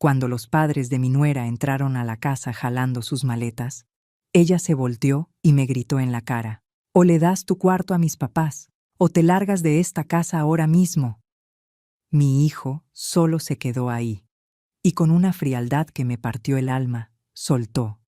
Cuando los padres de mi nuera entraron a la casa jalando sus maletas, ella se volteó y me gritó en la cara: «O le das tu cuarto a mis papás, o te largas de esta casa ahora mismo». Mi hijo solo se quedó ahí, y con una frialdad que me partió el alma, soltó: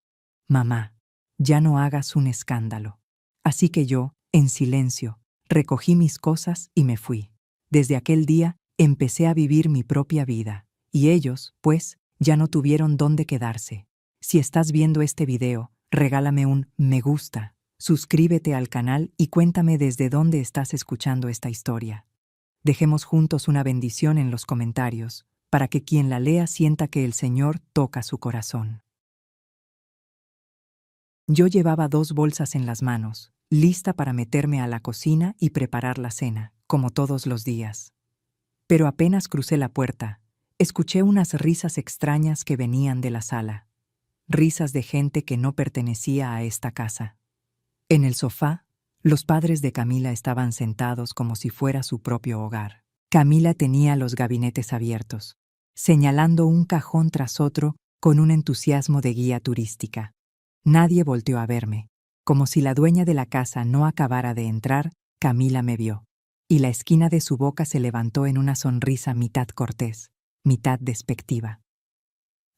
«Mamá, ya no hagas un escándalo». Así que yo, en silencio, recogí mis cosas y me fui. Desde aquel día empecé a vivir mi propia vida, y ellos, pues, ya no tuvieron dónde quedarse. Si estás viendo este video, regálame un me gusta, suscríbete al canal y cuéntame desde dónde estás escuchando esta historia. Dejemos juntos una bendición en los comentarios, para que quien la lea sienta que el Señor toca su corazón. Yo llevaba 2 bolsas en las manos, lista para meterme a la cocina y preparar la cena, como todos los días. Pero apenas crucé la puerta, escuché unas risas extrañas que venían de la sala. Risas de gente que no pertenecía a esta casa. En el sofá, los padres de Camila estaban sentados como si fuera su propio hogar. Camila tenía los gabinetes abiertos, señalando un cajón tras otro con un entusiasmo de guía turística. Nadie volteó a verme. Como si la dueña de la casa no acabara de entrar, Camila me vio, y la esquina de su boca se levantó en una sonrisa mitad cortés, mitad despectiva.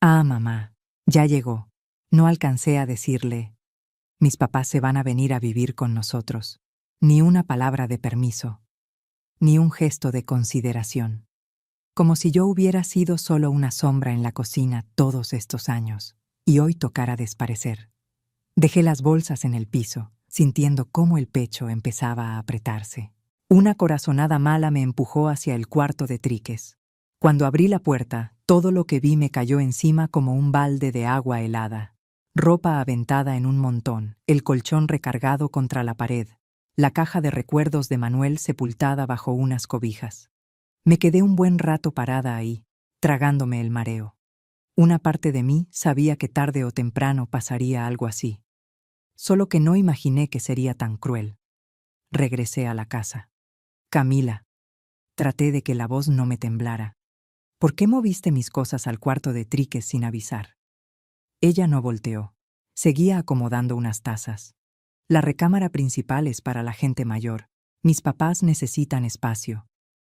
«Ah, mamá, ya llegó». No alcancé a decirle: «Mis papás se van a venir a vivir con nosotros». Ni una palabra de permiso, ni un gesto de consideración. Como si yo hubiera sido solo una sombra en la cocina todos estos años, y hoy tocara desaparecer. Dejé las bolsas en el piso, sintiendo cómo el pecho empezaba a apretarse. Una corazonada mala me empujó hacia el cuarto de Triques. Cuando abrí la puerta, todo lo que vi me cayó encima como un balde de agua helada. Ropa aventada en un montón, el colchón recargado contra la pared, la caja de recuerdos de Manuel sepultada bajo unas cobijas. Me quedé un buen rato parada ahí, tragándome el mareo. Una parte de mí sabía que tarde o temprano pasaría algo así. Solo que no imaginé que sería tan cruel. Regresé a la casa. «Camila». Traté de que la voz no me temblara. «¿Por qué moviste mis cosas al cuarto de Triques sin avisar?». Ella no volteó. Seguía acomodando unas tazas. «La recámara principal es para la gente mayor. Mis papás necesitan espacio.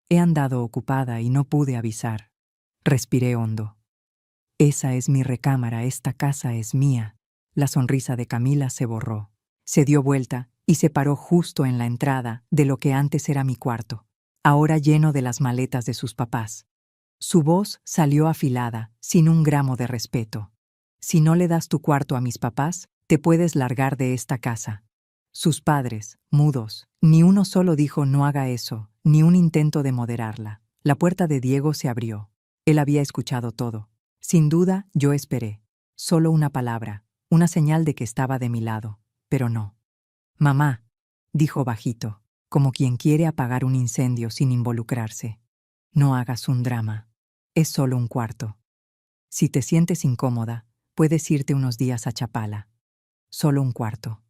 He andado ocupada y no pude avisar». Respiré hondo. «Esa es mi recámara, esta casa es mía». La sonrisa de Camila se borró. Se dio vuelta y se paró justo en la entrada de lo que antes era mi cuarto, ahora lleno de las maletas de sus papás. Su voz salió afilada, sin un gramo de respeto. «Si no le das tu cuarto a mis papás, te puedes largar de esta casa». Sus padres, mudos, ni uno solo dijo «no haga eso», ni un intento de moderarla. La puerta de Diego se abrió. Él había escuchado todo. Sin duda, yo esperé. Solo una palabra, una señal de que estaba de mi lado, pero no. «Mamá», dijo bajito, como quien quiere apagar un incendio sin involucrarse. «No hagas un drama. Es solo un cuarto. Si te sientes incómoda, puedes irte unos días a Chapala. Solo un cuarto.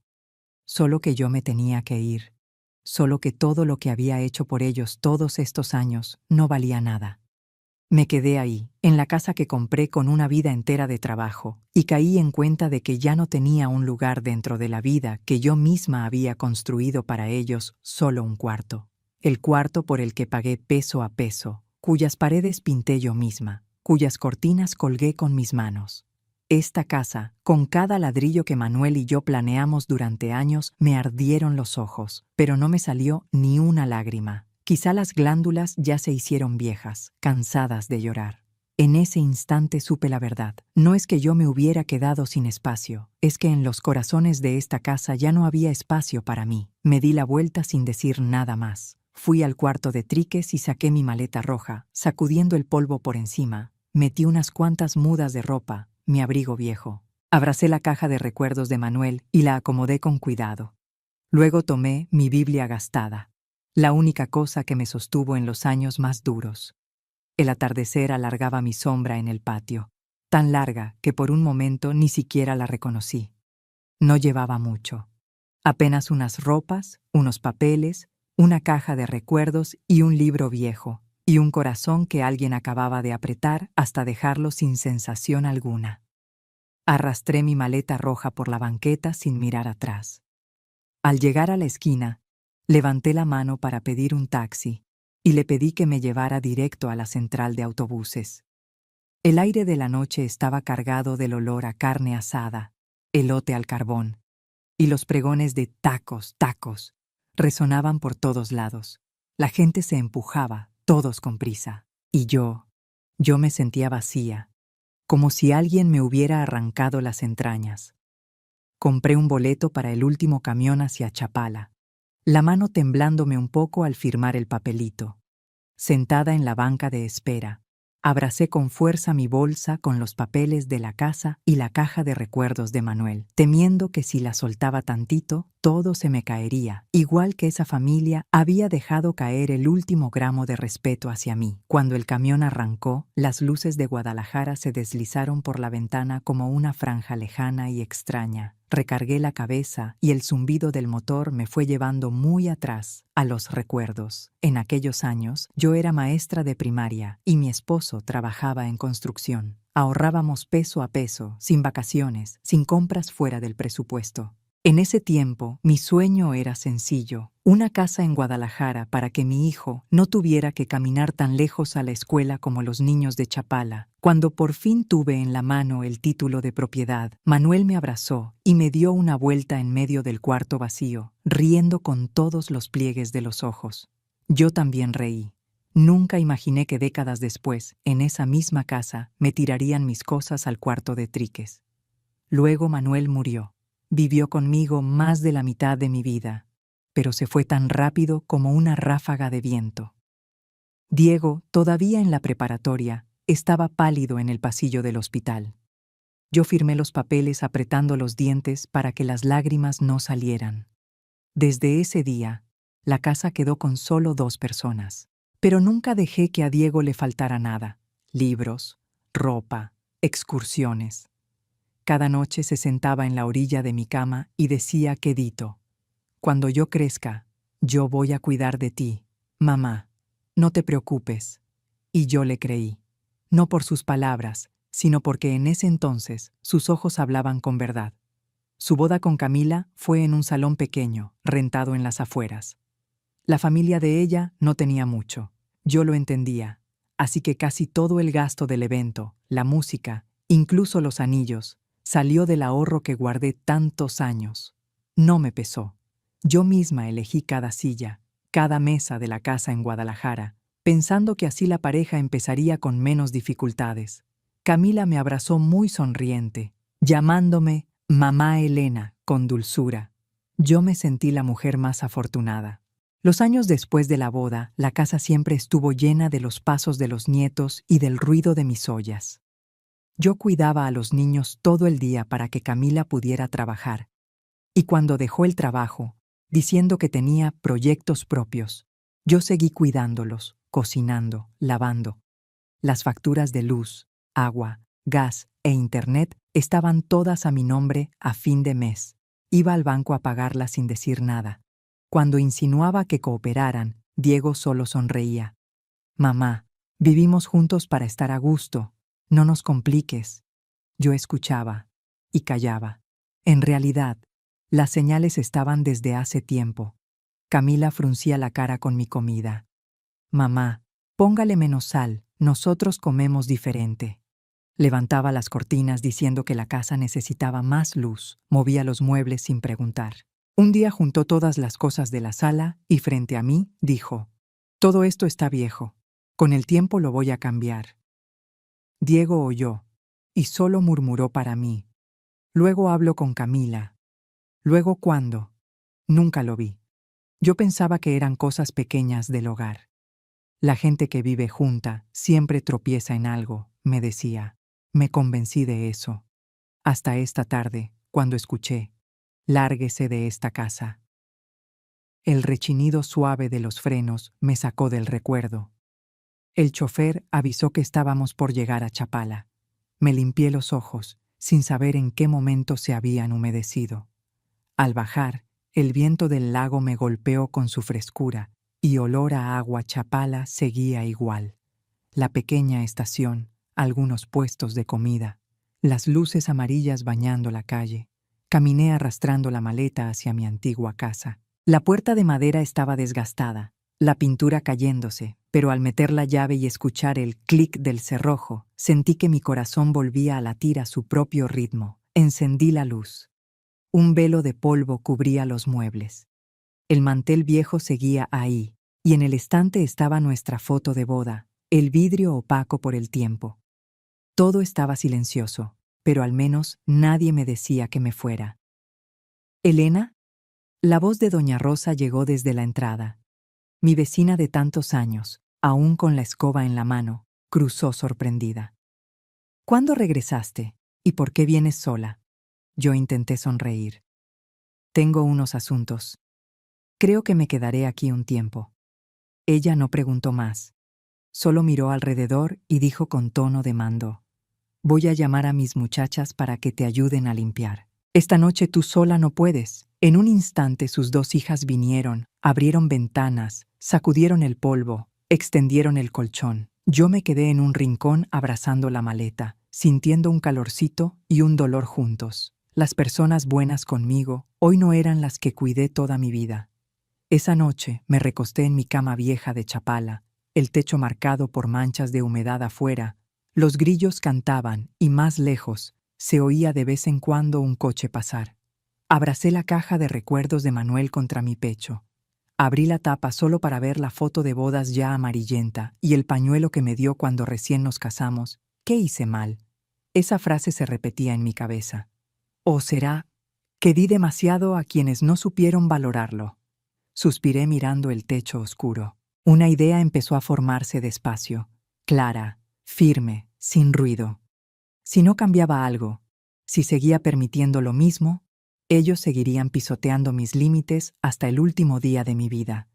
Solo que yo me tenía que ir. Solo que todo lo que había hecho por ellos todos estos años no valía nada». Me quedé ahí, en la casa que compré con una vida entera de trabajo, y caí en cuenta de que ya no tenía un lugar dentro de la vida que yo misma había construido para ellos, solo un cuarto. El cuarto por el que pagué peso a peso, cuyas paredes pinté yo misma, cuyas cortinas colgué con mis manos. Esta casa, con cada ladrillo que Manuel y yo planeamos durante años, me ardieron los ojos, pero no me salió ni una lágrima. Quizá las glándulas ya se hicieron viejas, cansadas de llorar. En ese instante supe la verdad. No es que yo me hubiera quedado sin espacio, es que en los corazones de esta casa ya no había espacio para mí. Me di la vuelta sin decir nada más. Fui al cuarto de Triques y saqué mi maleta roja, sacudiendo el polvo por encima. Metí unas cuantas mudas de ropa, mi abrigo viejo. Abracé la caja de recuerdos de Manuel y la acomodé con cuidado. Luego tomé mi Biblia gastada, la única cosa que me sostuvo en los años más duros. El atardecer alargaba mi sombra en el patio, tan larga que por un momento ni siquiera la reconocí. No llevaba mucho. Apenas unas ropas, unos papeles, una caja de recuerdos y un libro viejo, y un corazón que alguien acababa de apretar hasta dejarlo sin sensación alguna. Arrastré mi maleta roja por la banqueta sin mirar atrás. Al llegar a la esquina, levanté la mano para pedir un taxi y le pedí que me llevara directo a la central de autobuses. El aire de la noche estaba cargado del olor a carne asada, elote al carbón, y los pregones de tacos, tacos, resonaban por todos lados. La gente se empujaba, todos con prisa, y yo me sentía vacía, como si alguien me hubiera arrancado las entrañas. Compré un boleto para el último camión hacia Chapala, la mano temblándome un poco al firmar el papelito. Sentada en la banca de espera, abracé con fuerza mi bolsa con los papeles de la casa y la caja de recuerdos de Manuel, temiendo que si la soltaba tantito, todo se me caería, igual que esa familia había dejado caer el último gramo de respeto hacia mí. Cuando el camión arrancó, las luces de Guadalajara se deslizaron por la ventana como una franja lejana y extraña. Recargué la cabeza y el zumbido del motor me fue llevando muy atrás, a los recuerdos. En aquellos años, yo era maestra de primaria y mi esposo trabajaba en construcción. Ahorrábamos peso a peso, sin vacaciones, sin compras fuera del presupuesto. En ese tiempo, mi sueño era sencillo: una casa en Guadalajara para que mi hijo no tuviera que caminar tan lejos a la escuela como los niños de Chapala. Cuando por fin tuve en la mano el título de propiedad, Manuel me abrazó y me dio una vuelta en medio del cuarto vacío, riendo con todos los pliegues de los ojos. Yo también reí. Nunca imaginé que décadas después, en esa misma casa, me tirarían mis cosas al cuarto de triques. Luego Manuel murió. Vivió conmigo más de la mitad de mi vida, pero se fue tan rápido como una ráfaga de viento. Diego, todavía en la preparatoria, estaba pálido en el pasillo del hospital. Yo firmé los papeles apretando los dientes para que las lágrimas no salieran. Desde ese día, la casa quedó con solo 2 personas. Pero nunca dejé que a Diego le faltara nada: libros, ropa, excursiones. Cada noche se sentaba en la orilla de mi cama y decía quedito: cuando yo crezca, yo voy a cuidar de ti, mamá, no te preocupes. Y yo le creí, no por sus palabras, sino porque en ese entonces sus ojos hablaban con verdad. Su boda con Camila fue en un salón pequeño, rentado en las afueras. La familia de ella no tenía mucho. Yo lo entendía, así que casi todo el gasto del evento, la música, incluso los anillos, salió del ahorro que guardé tantos años. No me pesó. Yo misma elegí cada silla, cada mesa de la casa en Guadalajara, pensando que así la pareja empezaría con menos dificultades. Camila me abrazó muy sonriente, llamándome Mamá Elena con dulzura. Yo me sentí la mujer más afortunada. Los años después de la boda, la casa siempre estuvo llena de los pasos de los nietos y del ruido de mis ollas. Yo cuidaba a los niños todo el día para que Camila pudiera trabajar. Y cuando dejó el trabajo, diciendo que tenía proyectos propios, yo seguí cuidándolos, cocinando, lavando. Las facturas de luz, agua, gas e internet estaban todas a mi nombre a fin de mes. Iba al banco a pagarlas sin decir nada. Cuando insinuaba que cooperaran, Diego solo sonreía. Mamá, vivimos juntos para estar a gusto. No nos compliques. Yo escuchaba y callaba. En realidad, las señales estaban desde hace tiempo. Camila fruncía la cara con mi comida. Mamá, póngale menos sal, nosotros comemos diferente. Levantaba las cortinas diciendo que la casa necesitaba más luz. Movía los muebles sin preguntar. Un día juntó todas las cosas de la sala y frente a mí dijo: todo esto está viejo. Con el tiempo lo voy a cambiar. Diego oyó y solo murmuró para mí: luego hablo con Camila. ¿Luego cuándo? Nunca lo vi. Yo pensaba que eran cosas pequeñas del hogar. La gente que vive junta siempre tropieza en algo, me decía. Me convencí de eso. Hasta esta tarde, cuando escuché: lárguese de esta casa. El rechinido suave de los frenos me sacó del recuerdo. El chofer avisó que estábamos por llegar a Chapala. Me limpié los ojos, sin saber en qué momento se habían humedecido. Al bajar, el viento del lago me golpeó con su frescura y olor a agua Chapala seguía igual. La pequeña estación, algunos puestos de comida, las luces amarillas bañando la calle. Caminé arrastrando la maleta hacia mi antigua casa. La puerta de madera estaba desgastada, la pintura cayéndose, pero al meter la llave y escuchar el clic del cerrojo, sentí que mi corazón volvía a latir a su propio ritmo. Encendí la luz. Un velo de polvo cubría los muebles. El mantel viejo seguía ahí, y en el estante estaba nuestra foto de boda, el vidrio opaco por el tiempo. Todo estaba silencioso, pero al menos nadie me decía que me fuera. ¿Elena? La voz de doña Rosa llegó desde la entrada. Mi vecina de tantos años, aún con la escoba en la mano, cruzó sorprendida. ¿Cuándo regresaste? ¿Y por qué vienes sola? Yo intenté sonreír. Tengo unos asuntos. Creo que me quedaré aquí un tiempo. Ella no preguntó más. Solo miró alrededor y dijo con tono de mando: Voy a llamar a mis muchachas para que te ayuden a limpiar. Esta noche tú sola no puedes. En un instante sus dos hijas vinieron, abrieron ventanas, sacudieron el polvo, extendieron el colchón. Yo me quedé en un rincón abrazando la maleta, sintiendo un calorcito y un dolor juntos. Las personas buenas conmigo hoy no eran las que cuidé toda mi vida. Esa noche me recosté en mi cama vieja de Chapala, el techo marcado por manchas de humedad afuera. Los grillos cantaban y más lejos se oía de vez en cuando un coche pasar. Abracé la caja de recuerdos de Manuel contra mi pecho. Abrí la tapa solo para ver la foto de bodas ya amarillenta y el pañuelo que me dio cuando recién nos casamos. ¿Qué hice mal? Esa frase se repetía en mi cabeza. ¿O será que di demasiado a quienes no supieron valorarlo? Suspiré mirando el techo oscuro. Una idea empezó a formarse despacio, clara, firme, sin ruido. Si no cambiaba algo, si seguía permitiendo lo mismo, ellos seguirían pisoteando mis límites hasta el último día de mi vida.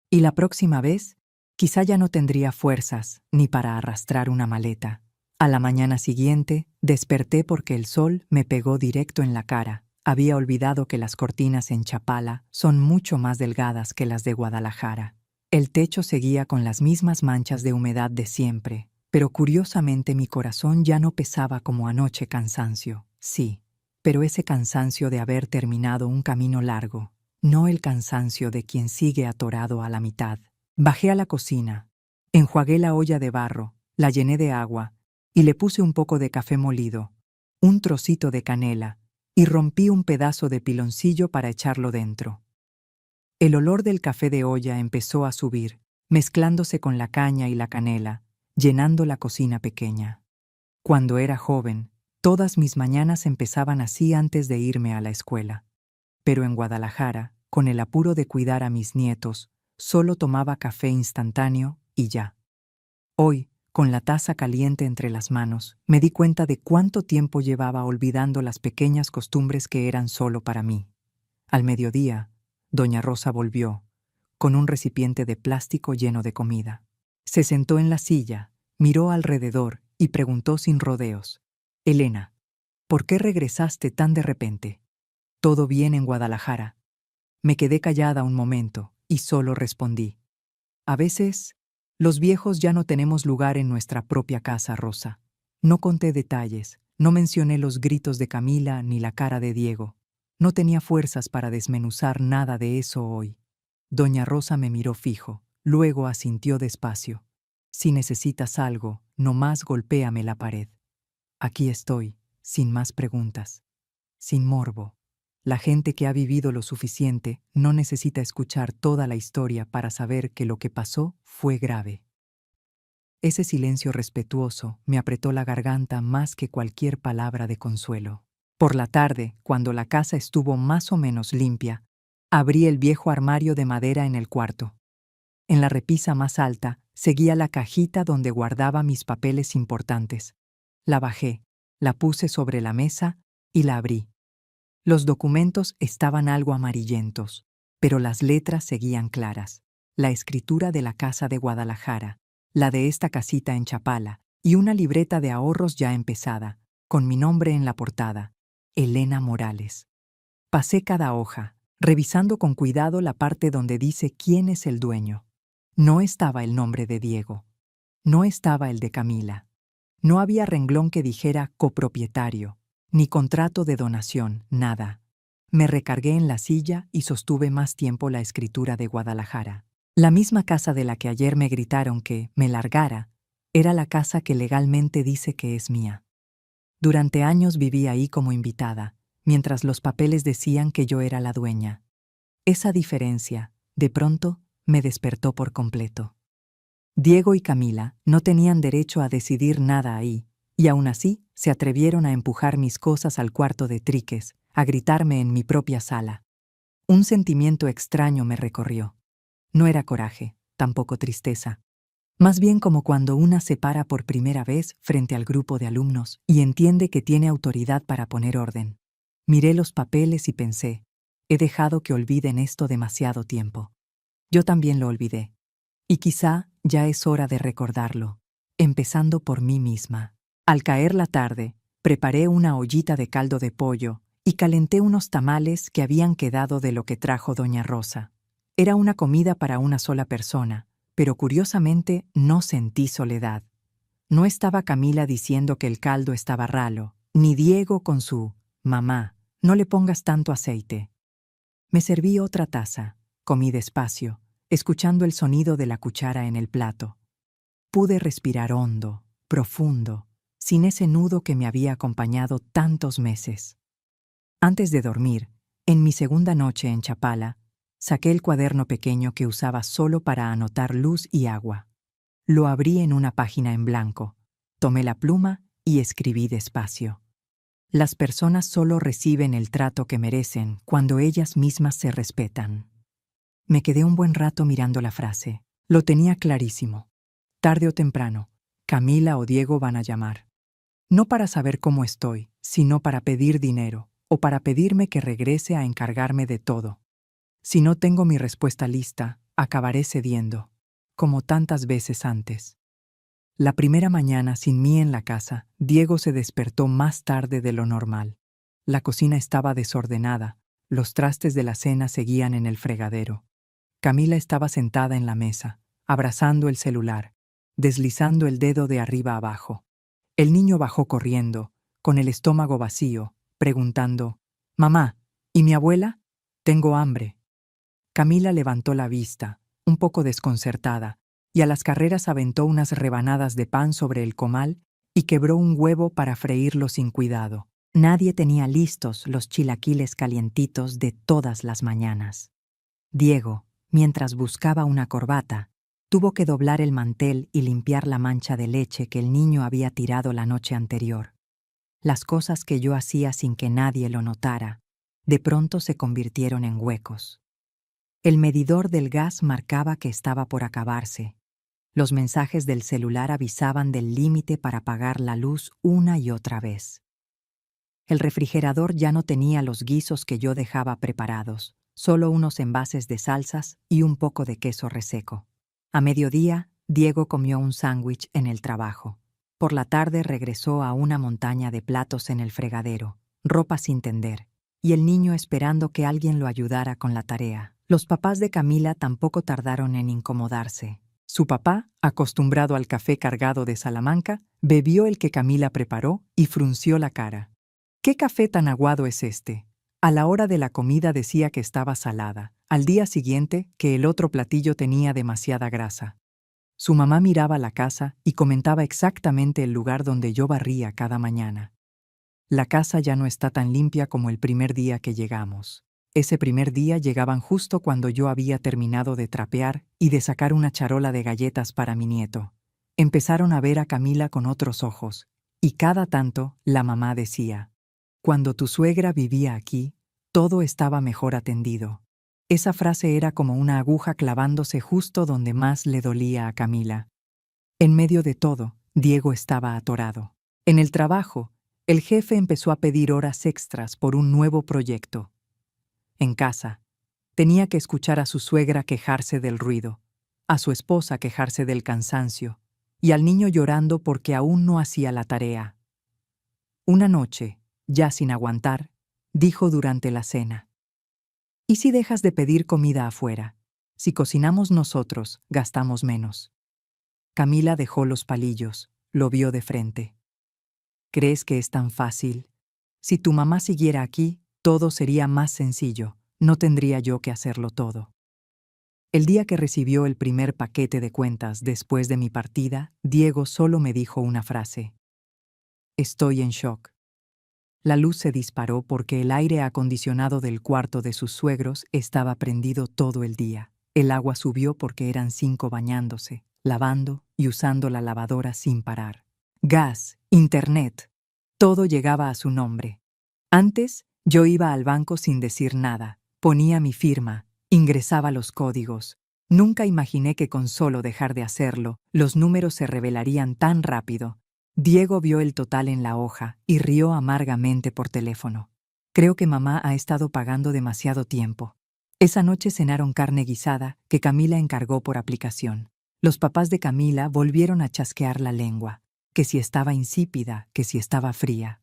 Y la próxima vez, quizá ya no tendría fuerzas ni para arrastrar una maleta. A la mañana siguiente, desperté porque el sol me pegó directo en la cara. Había olvidado que las cortinas en Chapala son mucho más delgadas que las de Guadalajara. El techo seguía con las mismas manchas de humedad de siempre, pero curiosamente mi corazón ya no pesaba como anoche cansancio. Sí, pero ese cansancio de haber terminado un camino largo, no el cansancio de quien sigue atorado a la mitad. Bajé a la cocina, enjuagué la olla de barro, la llené de agua y le puse un poco de café molido, un trocito de canela, y rompí un pedazo de piloncillo para echarlo dentro. El olor del café de olla empezó a subir, mezclándose con la caña y la canela, llenando la cocina pequeña. Cuando era joven, todas mis mañanas empezaban así antes de irme a la escuela. Pero en Guadalajara, con el apuro de cuidar a mis nietos, solo tomaba café instantáneo y ya. Hoy, con la taza caliente entre las manos, me di cuenta de cuánto tiempo llevaba olvidando las pequeñas costumbres que eran solo para mí. Al mediodía, doña Rosa volvió, con un recipiente de plástico lleno de comida. Se sentó en la silla, miró alrededor y preguntó sin rodeos: Elena, ¿por qué regresaste tan de repente? ¿Todo bien en Guadalajara? Me quedé callada un momento y solo respondí: a veces, los viejos ya no tenemos lugar en nuestra propia casa, Rosa. No conté detalles, no mencioné los gritos de Camila ni la cara de Diego. No tenía fuerzas para desmenuzar nada de eso hoy. Doña Rosa me miró fijo, luego asintió despacio. Si necesitas algo, nomás golpéame la pared. Aquí estoy, sin más preguntas, sin morbo. La gente que ha vivido lo suficiente no necesita escuchar toda la historia para saber que lo que pasó fue grave. Ese silencio respetuoso me apretó la garganta más que cualquier palabra de consuelo. Por la tarde, cuando la casa estuvo más o menos limpia, abrí el viejo armario de madera en el cuarto. En la repisa más alta seguía la cajita donde guardaba mis papeles importantes. La bajé, la puse sobre la mesa y la abrí. Los documentos estaban algo amarillentos, pero las letras seguían claras. La escritura de la Casa de Guadalajara, la de esta casita en Chapala, y una libreta de ahorros ya empezada, con mi nombre en la portada: Elena Morales. Pasé cada hoja, revisando con cuidado la parte donde dice quién es el dueño. No estaba el nombre de Diego. No estaba el de Camila. No había renglón que dijera copropietario, ni contrato de donación, nada. Me recargué en la silla y sostuve más tiempo la escritura de Guadalajara. La misma casa de la que ayer me gritaron que me largara, era la casa que legalmente dice que es mía. Durante años viví ahí como invitada, mientras los papeles decían que yo era la dueña. Esa diferencia, de pronto, me despertó por completo. Diego y Camila no tenían derecho a decidir nada ahí, y aún así se atrevieron a empujar mis cosas al cuarto de triques, a gritarme en mi propia sala. Un sentimiento extraño me recorrió. No era coraje, tampoco tristeza. Más bien como cuando una se para por primera vez frente al grupo de alumnos y entiende que tiene autoridad para poner orden. Miré los papeles y pensé, he dejado que olviden esto demasiado tiempo. Yo también lo olvidé. Y quizá ya es hora de recordarlo, empezando por mí misma. Al caer la tarde, preparé una ollita de caldo de pollo y calenté unos tamales que habían quedado de lo que trajo doña Rosa. Era una comida para una sola persona, pero curiosamente no sentí soledad. No estaba Camila diciendo que el caldo estaba ralo, ni Diego con su «mamá, no le pongas tanto aceite». Me serví otra taza, comí despacio, escuchando el sonido de la cuchara en el plato. Pude respirar hondo, profundo, sin ese nudo que me había acompañado tantos meses. Antes de dormir, en mi segunda noche en Chapala, saqué el cuaderno pequeño que usaba solo para anotar luz y agua. Lo abrí en una página en blanco, tomé la pluma y escribí despacio. Las personas solo reciben el trato que merecen cuando ellas mismas se respetan. Me quedé un buen rato mirando la frase. Lo tenía clarísimo. Tarde o temprano, Camila o Diego van a llamar. No para saber cómo estoy, sino para pedir dinero, o para pedirme que regrese a encargarme de todo. Si no tengo mi respuesta lista, acabaré cediendo, como tantas veces antes. La primera mañana sin mí en la casa, Diego se despertó más tarde de lo normal. La cocina estaba desordenada, los trastes de la cena seguían en el fregadero. Camila estaba sentada en la mesa, abrazando el celular, deslizando el dedo de arriba abajo. El niño bajó corriendo, con el estómago vacío, preguntando, «Mamá, ¿y mi abuela? Tengo hambre». Camila levantó la vista, un poco desconcertada, y a las carreras aventó unas rebanadas de pan sobre el comal y quebró un huevo para freírlo sin cuidado. Nadie tenía listos los chilaquiles calientitos de todas las mañanas. Diego, mientras buscaba una corbata, tuvo que doblar el mantel y limpiar la mancha de leche que el niño había tirado la noche anterior. Las cosas que yo hacía sin que nadie lo notara, de pronto se convirtieron en huecos. El medidor del gas marcaba que estaba por acabarse. Los mensajes del celular avisaban del límite para apagar la luz una y otra vez. El refrigerador ya no tenía los guisos que yo dejaba preparados, solo unos envases de salsas y un poco de queso reseco. A mediodía, Diego comió un sándwich en el trabajo. Por la tarde regresó a una montaña de platos en el fregadero, ropa sin tender, y el niño esperando que alguien lo ayudara con la tarea. Los papás de Camila tampoco tardaron en incomodarse. Su papá, acostumbrado al café cargado de Salamanca, bebió el que Camila preparó y frunció la cara. «¿Qué café tan aguado es este?». A la hora de la comida decía que estaba salada, al día siguiente que el otro platillo tenía demasiada grasa. Su mamá miraba la casa y comentaba exactamente el lugar donde yo barría cada mañana. «La casa ya no está tan limpia como el primer día que llegamos». Ese primer día llegaban justo cuando yo había terminado de trapear y de sacar una charola de galletas para mi nieto. Empezaron a ver a Camila con otros ojos, y cada tanto la mamá decía, «Cuando tu suegra vivía aquí, todo estaba mejor atendido». Esa frase era como una aguja clavándose justo donde más le dolía a Camila. En medio de todo, Diego estaba atorado. En el trabajo, el jefe empezó a pedir horas extras por un nuevo proyecto. En casa, tenía que escuchar a su suegra quejarse del ruido, a su esposa quejarse del cansancio, y al niño llorando porque aún no hacía la tarea. Una noche, ya sin aguantar, dijo durante la cena, «¿Y si dejas de pedir comida afuera? Si cocinamos nosotros, gastamos menos. Camila dejó los palillos, lo vio de frente. ¿Crees que es tan fácil? Si tu mamá siguiera aquí, todo sería más sencillo. No tendría yo que hacerlo todo. El día que recibió el primer paquete de cuentas después de mi partida, Diego solo me dijo una frase. Estoy en shock. La luz se disparó porque el aire acondicionado del cuarto de sus suegros estaba prendido todo el día. El agua subió porque eran 5 bañándose, lavando y usando la lavadora sin parar. Gas, internet, todo llegaba a su nombre. Antes, yo iba al banco sin decir nada, ponía mi firma, ingresaba los códigos. Nunca imaginé que con solo dejar de hacerlo, los números se revelarían tan rápido. Diego vio el total en la hoja y rió amargamente por teléfono. Creo que mamá ha estado pagando demasiado tiempo. Esa noche cenaron carne guisada que Camila encargó por aplicación. Los papás de Camila volvieron a chasquear la lengua, que si estaba insípida, que si estaba fría.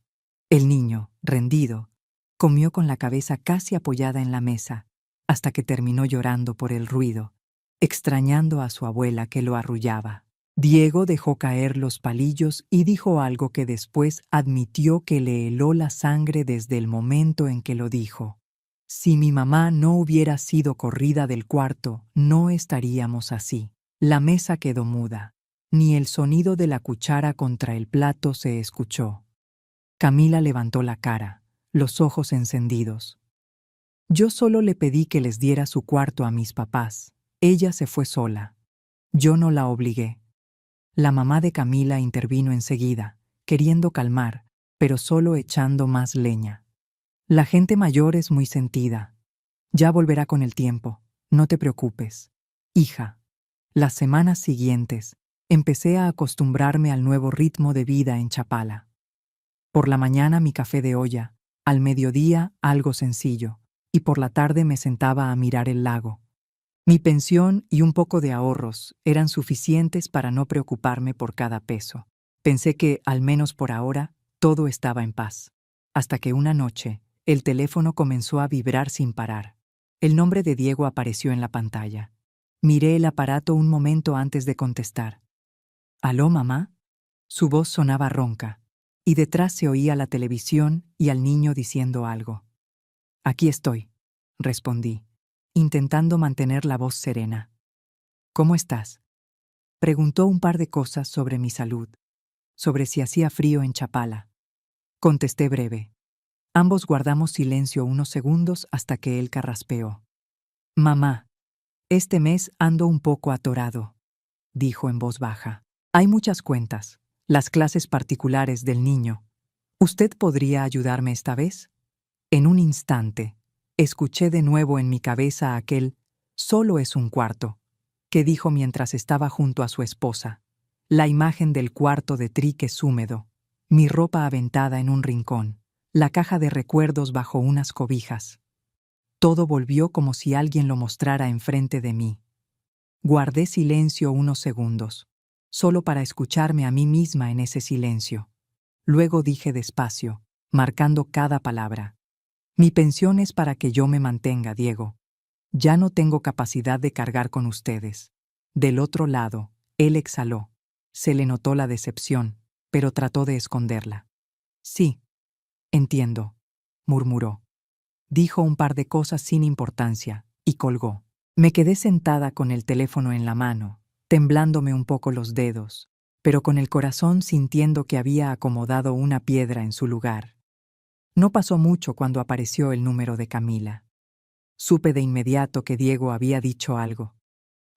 El niño, rendido, comió con la cabeza casi apoyada en la mesa, hasta que terminó llorando por el ruido, extrañando a su abuela que lo arrullaba. Diego dejó caer los palillos y dijo algo que después admitió que le heló la sangre desde el momento en que lo dijo. Si mi mamá no hubiera sido corrida del cuarto, no estaríamos así. La mesa quedó muda. Ni el sonido de la cuchara contra el plato se escuchó. Camila levantó la cara, los ojos encendidos. Yo solo le pedí que les diera su cuarto a mis papás. Ella se fue sola. Yo no la obligué. La mamá de Camila intervino enseguida, queriendo calmar, pero solo echando más leña. La gente mayor es muy sentida. Ya volverá con el tiempo, no te preocupes. Hija. Las semanas siguientes, empecé a acostumbrarme al nuevo ritmo de vida en Chapala. Por la mañana mi café de olla, al mediodía algo sencillo, y por la tarde me sentaba a mirar el lago. Mi pensión y un poco de ahorros eran suficientes para no preocuparme por cada peso. Pensé que, al menos por ahora, todo estaba en paz. Hasta que una noche, el teléfono comenzó a vibrar sin parar. El nombre de Diego apareció en la pantalla. Miré el aparato un momento antes de contestar. ¿Aló, mamá? Su voz sonaba ronca, y detrás se oía la televisión y al niño diciendo algo. Aquí estoy, respondí, intentando mantener la voz serena. ¿Cómo estás? Preguntó un par de cosas sobre mi salud, sobre si hacía frío en Chapala. Contesté breve. Ambos guardamos silencio unos segundos hasta que él carraspeó. Mamá, este mes ando un poco atorado, dijo en voz baja. Hay muchas cuentas, las clases particulares del niño. ¿Usted podría ayudarme esta vez? En un instante, escuché de nuevo en mi cabeza aquel «solo es un cuarto» que dijo mientras estaba junto a su esposa. La imagen del cuarto de triques húmedo, mi ropa aventada en un rincón, la caja de recuerdos bajo unas cobijas. Todo volvió como si alguien lo mostrara enfrente de mí. Guardé silencio unos segundos, solo para escucharme a mí misma en ese silencio. Luego dije despacio, marcando cada palabra. Mi pensión es para que yo me mantenga, Diego. Ya no tengo capacidad de cargar con ustedes. Del otro lado, él exhaló. Se le notó la decepción, pero trató de esconderla. Sí, entiendo, murmuró. Dijo un par de cosas sin importancia y colgó. Me quedé sentada con el teléfono en la mano, temblándome un poco los dedos, pero con el corazón sintiendo que había acomodado una piedra en su lugar. No pasó mucho cuando apareció el número de Camila. Supe de inmediato que Diego había dicho algo.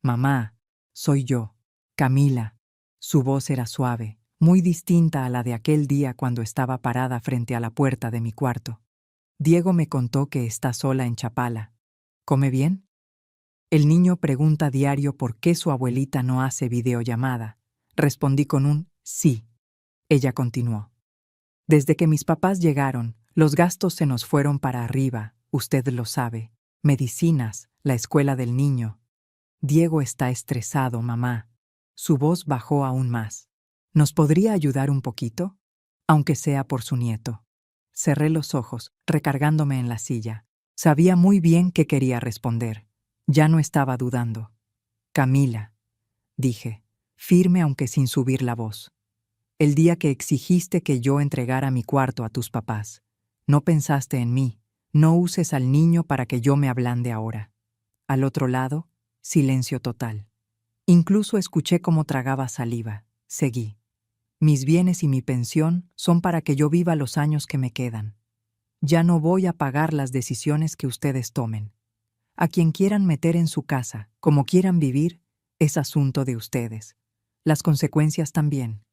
Mamá, soy yo, Camila. Su voz era suave, muy distinta a la de aquel día cuando estaba parada frente a la puerta de mi cuarto. Diego me contó que está sola en Chapala. ¿Come bien? El niño pregunta diario por qué su abuelita no hace videollamada. Respondí con un sí. Ella continuó. Desde que mis papás llegaron, los gastos se nos fueron para arriba, usted lo sabe. Medicinas, la escuela del niño. Diego está estresado, mamá. Su voz bajó aún más. ¿Nos podría ayudar un poquito? Aunque sea por su nieto. Cerré los ojos, recargándome en la silla. Sabía muy bien qué quería responder. Ya no estaba dudando. Camila, dije, firme aunque sin subir la voz. El día que exigiste que yo entregara mi cuarto a tus papás, no pensaste en mí, no uses al niño para que yo me ablande ahora. Al otro lado, silencio total. Incluso escuché cómo tragaba saliva. Seguí. Mis bienes y mi pensión son para que yo viva los años que me quedan. Ya no voy a pagar las decisiones que ustedes tomen. A quien quieran meter en su casa, como quieran vivir, es asunto de ustedes. Las consecuencias también.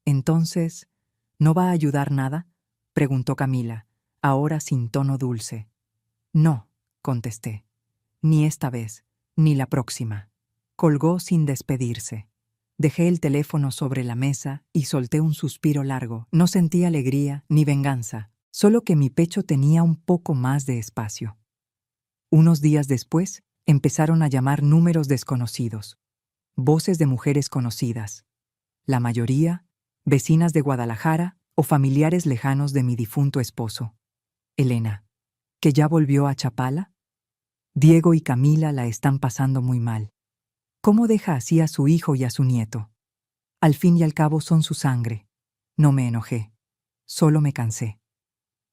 Entonces, ¿no va a ayudar nada?, preguntó Camila, ahora sin tono dulce. No, contesté. Ni esta vez, ni la próxima. Colgó sin despedirse. Dejé el teléfono sobre la mesa y solté un suspiro largo. No sentí alegría ni venganza, solo que mi pecho tenía un poco más de espacio. Unos días después, empezaron a llamar números desconocidos. Voces de mujeres conocidas. La mayoría, vecinas de Guadalajara o familiares lejanos de mi difunto esposo. Elena, ¿que ya volvió a Chapala? Diego y Camila la están pasando muy mal. ¿Cómo deja así a su hijo y a su nieto? Al fin y al cabo son su sangre. No me enojé. Solo me cansé.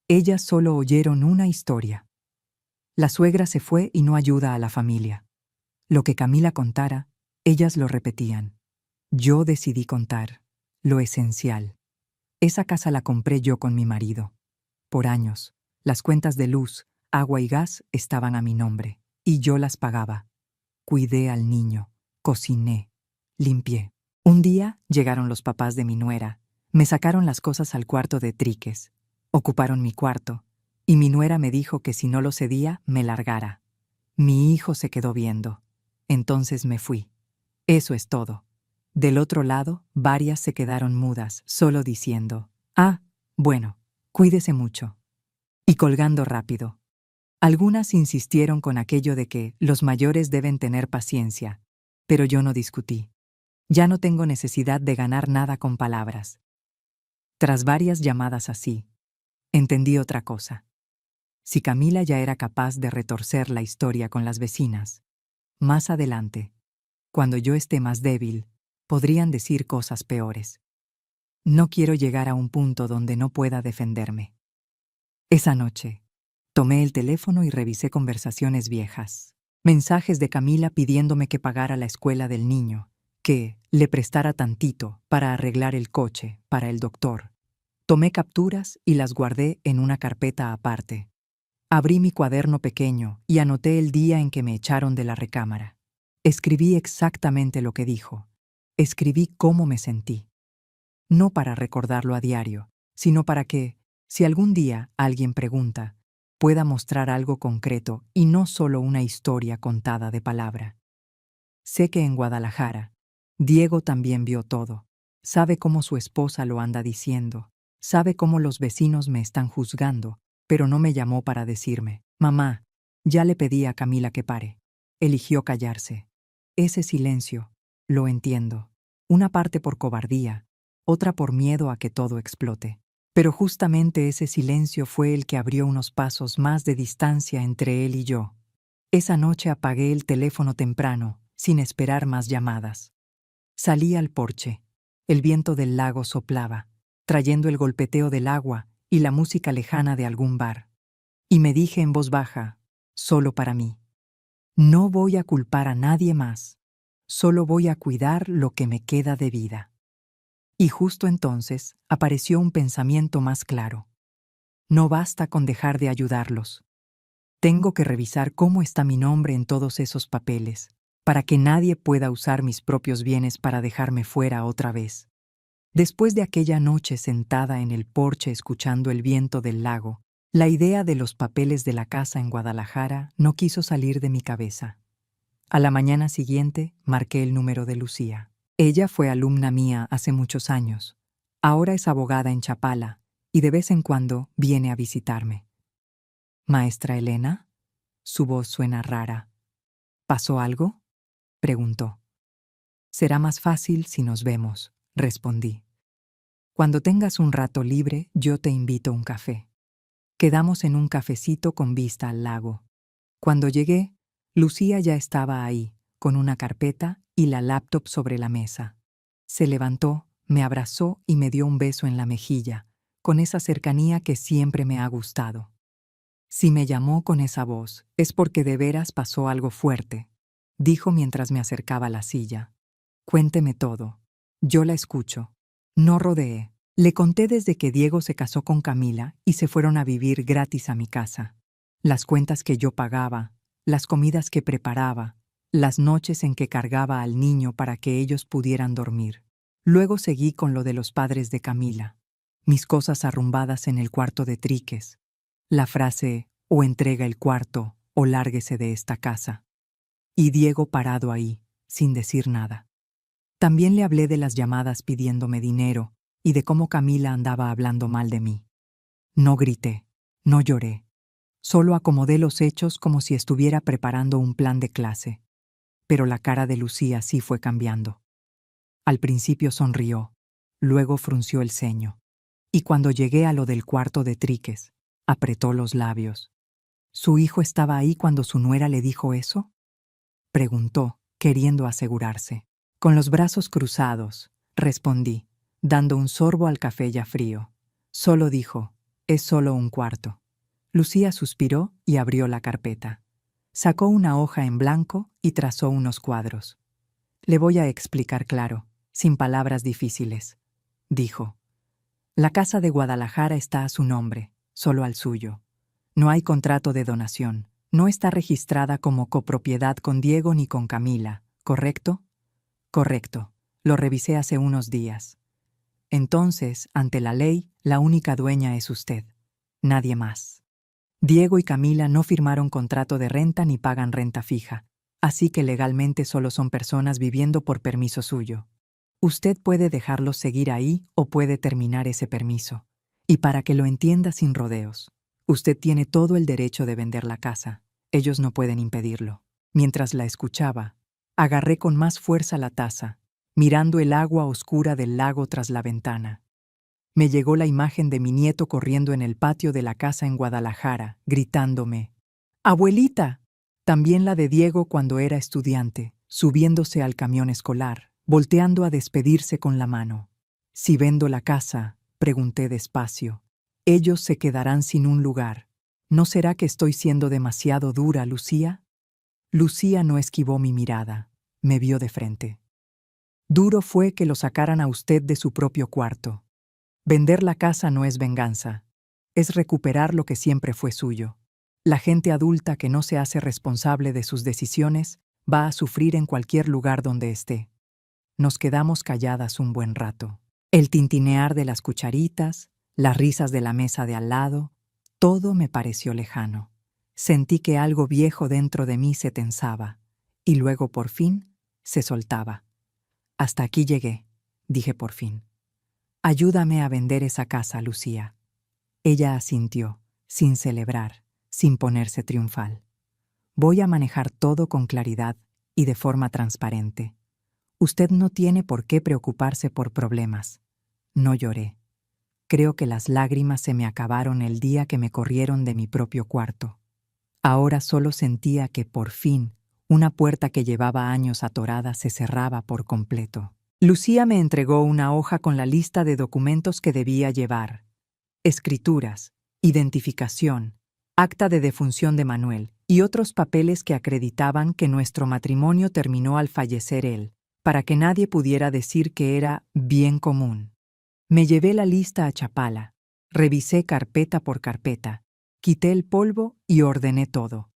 Ellas solo oyeron una historia. La suegra se fue y no ayuda a la familia. Lo que Camila contara, ellas lo repetían. Yo decidí contar lo esencial. Esa casa la compré yo con mi marido. Por años, las cuentas de luz, agua y gas estaban a mi nombre, y yo las pagaba. Cuidé al niño, cociné, limpié. Un día llegaron los papás de mi nuera, me sacaron las cosas al cuarto de triques, ocuparon mi cuarto, y mi nuera me dijo que si no lo cedía, me largara. Mi hijo se quedó viendo. Entonces me fui. Eso es todo. Del otro lado, varias se quedaron mudas, solo diciendo, «Ah, bueno, cuídese mucho». Y colgando rápido. Algunas insistieron con aquello de que los mayores deben tener paciencia, pero yo no discutí. Ya no tengo necesidad de ganar nada con palabras. Tras varias llamadas así, entendí otra cosa. Si Camila ya era capaz de retorcer la historia con las vecinas, más adelante, cuando yo esté más débil, podrían decir cosas peores. No quiero llegar a un punto donde no pueda defenderme. Esa noche, tomé el teléfono y revisé conversaciones viejas. Mensajes de Camila pidiéndome que pagara la escuela del niño, que le prestara tantito para arreglar el coche, para el doctor. Tomé capturas y las guardé en una carpeta aparte. Abrí mi cuaderno pequeño y anoté el día en que me echaron de la recámara. Escribí exactamente lo que dijo. Escribí cómo me sentí. No para recordarlo a diario, sino para que, si algún día alguien pregunta, pueda mostrar algo concreto y no solo una historia contada de palabra. Sé que en Guadalajara, Diego también vio todo. Sabe cómo su esposa lo anda diciendo. Sabe cómo los vecinos me están juzgando, pero no me llamó para decirme, «Mamá, ya le pedí a Camila que pare». Eligió callarse. Ese silencio, lo entiendo. Una parte por cobardía, otra por miedo a que todo explote. Pero justamente ese silencio fue el que abrió unos pasos más de distancia entre él y yo. Esa noche apagué el teléfono temprano, sin esperar más llamadas. Salí al porche. El viento del lago soplaba, trayendo el golpeteo del agua y la música lejana de algún bar. Y me dije en voz baja, solo para mí, no voy a culpar a nadie más, solo voy a cuidar lo que me queda de vida. Y justo entonces apareció un pensamiento más claro. No basta con dejar de ayudarlos. Tengo que revisar cómo está mi nombre en todos esos papeles, para que nadie pueda usar mis propios bienes para dejarme fuera otra vez. Después de aquella noche sentada en el porche escuchando el viento del lago, la idea de los papeles de la casa en Guadalajara no quiso salir de mi cabeza. A la mañana siguiente marqué el número de Lucía. Ella fue alumna mía hace muchos años. Ahora es abogada en Chapala y de vez en cuando viene a visitarme. «¿Maestra Elena?» Su voz suena rara. «¿Pasó algo?», preguntó. «Será más fácil si nos vemos», respondí. «Cuando tengas un rato libre, yo te invito a un café». Quedamos en un cafecito con vista al lago. Cuando llegué, Lucía ya estaba ahí, con una carpeta y la laptop sobre la mesa. Se levantó, me abrazó y me dio un beso en la mejilla, con esa cercanía que siempre me ha gustado. Si me llamó con esa voz, es porque de veras pasó algo fuerte, dijo mientras me acercaba a la silla. Cuénteme todo. Yo la escucho. No rodeé. Le conté desde que Diego se casó con Camila y se fueron a vivir gratis a mi casa. Las cuentas que yo pagaba, las comidas que preparaba, las noches en que cargaba al niño para que ellos pudieran dormir. Luego seguí con lo de los padres de Camila. Mis cosas arrumbadas en el cuarto de Triques. La frase, o entrega el cuarto, o lárguese de esta casa. Y Diego parado ahí, sin decir nada. También le hablé de las llamadas pidiéndome dinero y de cómo Camila andaba hablando mal de mí. No grité, no lloré. Solo acomodé los hechos como si estuviera preparando un plan de clase. Pero la cara de Lucía sí fue cambiando. Al principio sonrió, luego frunció el ceño. Y cuando llegué a lo del cuarto de Triques, apretó los labios. ¿Su hijo estaba ahí cuando su nuera le dijo eso?, preguntó, queriendo asegurarse. Con los brazos cruzados, respondí, dando un sorbo al café ya frío. Solo dijo, es solo un cuarto. Lucía suspiró y abrió la carpeta. Sacó una hoja en blanco y trazó unos cuadros. Le voy a explicar claro, sin palabras difíciles, dijo. La casa de Guadalajara está a su nombre, solo al suyo. No hay contrato de donación. No está registrada como copropiedad con Diego ni con Camila, ¿correcto? Correcto. Lo revisé hace unos días. Entonces, ante la ley, la única dueña es usted. Nadie más. Diego y Camila no firmaron contrato de renta ni pagan renta fija, así que legalmente solo son personas viviendo por permiso suyo. Usted puede dejarlos seguir ahí o puede terminar ese permiso. Y para que lo entienda sin rodeos, usted tiene todo el derecho de vender la casa. Ellos no pueden impedirlo. Mientras la escuchaba, agarré con más fuerza la taza, mirando el agua oscura del lago tras la ventana. Me llegó la imagen de mi nieto corriendo en el patio de la casa en Guadalajara, gritándome, ¡Abuelita! También la de Diego cuando era estudiante, subiéndose al camión escolar, volteando a despedirse con la mano. Si vendo la casa, pregunté despacio, ellos se quedarán sin un lugar. ¿No será que estoy siendo demasiado dura, Lucía? Lucía no esquivó mi mirada, me vio de frente. Duro fue que lo sacaran a usted de su propio cuarto. Vender la casa no es venganza, es recuperar lo que siempre fue suyo. La gente adulta que no se hace responsable de sus decisiones va a sufrir en cualquier lugar donde esté. Nos quedamos calladas un buen rato. El tintinear de las cucharitas, las risas de la mesa de al lado, todo me pareció lejano. Sentí que algo viejo dentro de mí se tensaba, y luego por fin se soltaba. Hasta aquí llegué, dije por fin. Ayúdame a vender esa casa, Lucía. Ella asintió, sin celebrar, sin ponerse triunfal. Voy a manejar todo con claridad y de forma transparente. Usted no tiene por qué preocuparse por problemas. No lloré. Creo que las lágrimas se me acabaron el día que me corrieron de mi propio cuarto. Ahora solo sentía que, por fin, una puerta que llevaba años atorada se cerraba por completo. Lucía me entregó una hoja con la lista de documentos que debía llevar. Escrituras, identificación, acta de defunción de Manuel y otros papeles que acreditaban que nuestro matrimonio terminó al fallecer él, para que nadie pudiera decir que era bien común. Me llevé la lista a Chapala, revisé carpeta por carpeta, quité el polvo y ordené todo.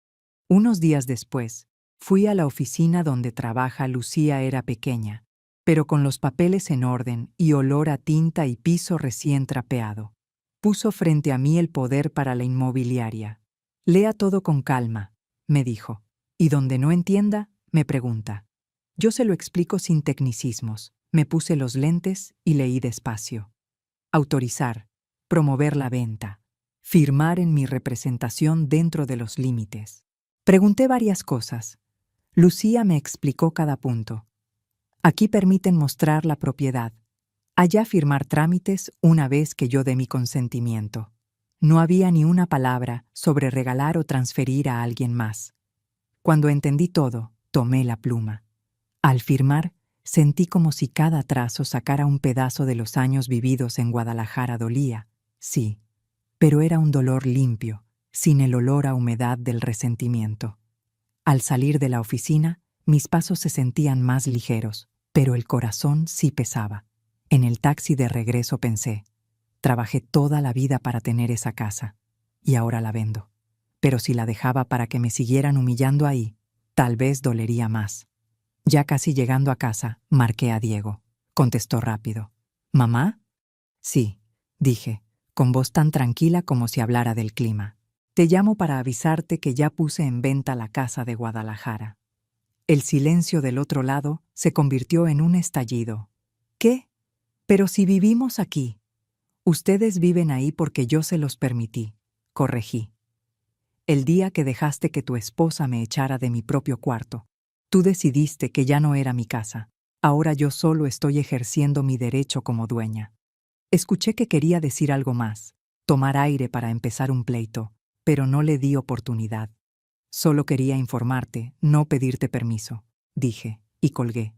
Unos días después, fui a la oficina donde trabaja Lucía. Era pequeña, pero con los papeles en orden y olor a tinta y piso recién trapeado. Puso frente a mí el poder para la inmobiliaria. Lea todo con calma, me dijo, y donde no entienda, me pregunta. Yo se lo explico sin tecnicismos. Me puse los lentes y leí despacio. Autorizar, promover la venta, firmar en mi representación dentro de los límites. Pregunté varias cosas. Lucía me explicó cada punto. Aquí permiten mostrar la propiedad. Allá firmar trámites una vez que yo dé mi consentimiento. No había ni una palabra sobre regalar o transferir a alguien más. Cuando entendí todo, tomé la pluma. Al firmar, sentí como si cada trazo sacara un pedazo de los años vividos en Guadalajara. Dolía, sí, pero era un dolor limpio, sin el olor a humedad del resentimiento. Al salir de la oficina, mis pasos se sentían más ligeros, pero el corazón sí pesaba. En el taxi de regreso pensé, trabajé toda la vida para tener esa casa, y ahora la vendo. Pero si la dejaba para que me siguieran humillando ahí, tal vez dolería más. Ya casi llegando a casa, marqué a Diego. Contestó rápido. ¿Mamá? Sí, dije, con voz tan tranquila como si hablara del clima. Te llamo para avisarte que ya puse en venta la casa de Guadalajara. El silencio del otro lado se convirtió en un estallido. ¿Qué? Pero si vivimos aquí. Ustedes viven ahí porque yo se los permití, corregí. El día que dejaste que tu esposa me echara de mi propio cuarto, tú decidiste que ya no era mi casa. Ahora yo solo estoy ejerciendo mi derecho como dueña. Escuché que quería decir algo más, tomar aire para empezar un pleito, pero no le di oportunidad. Solo quería informarte, no pedirte permiso, dije, y colgué.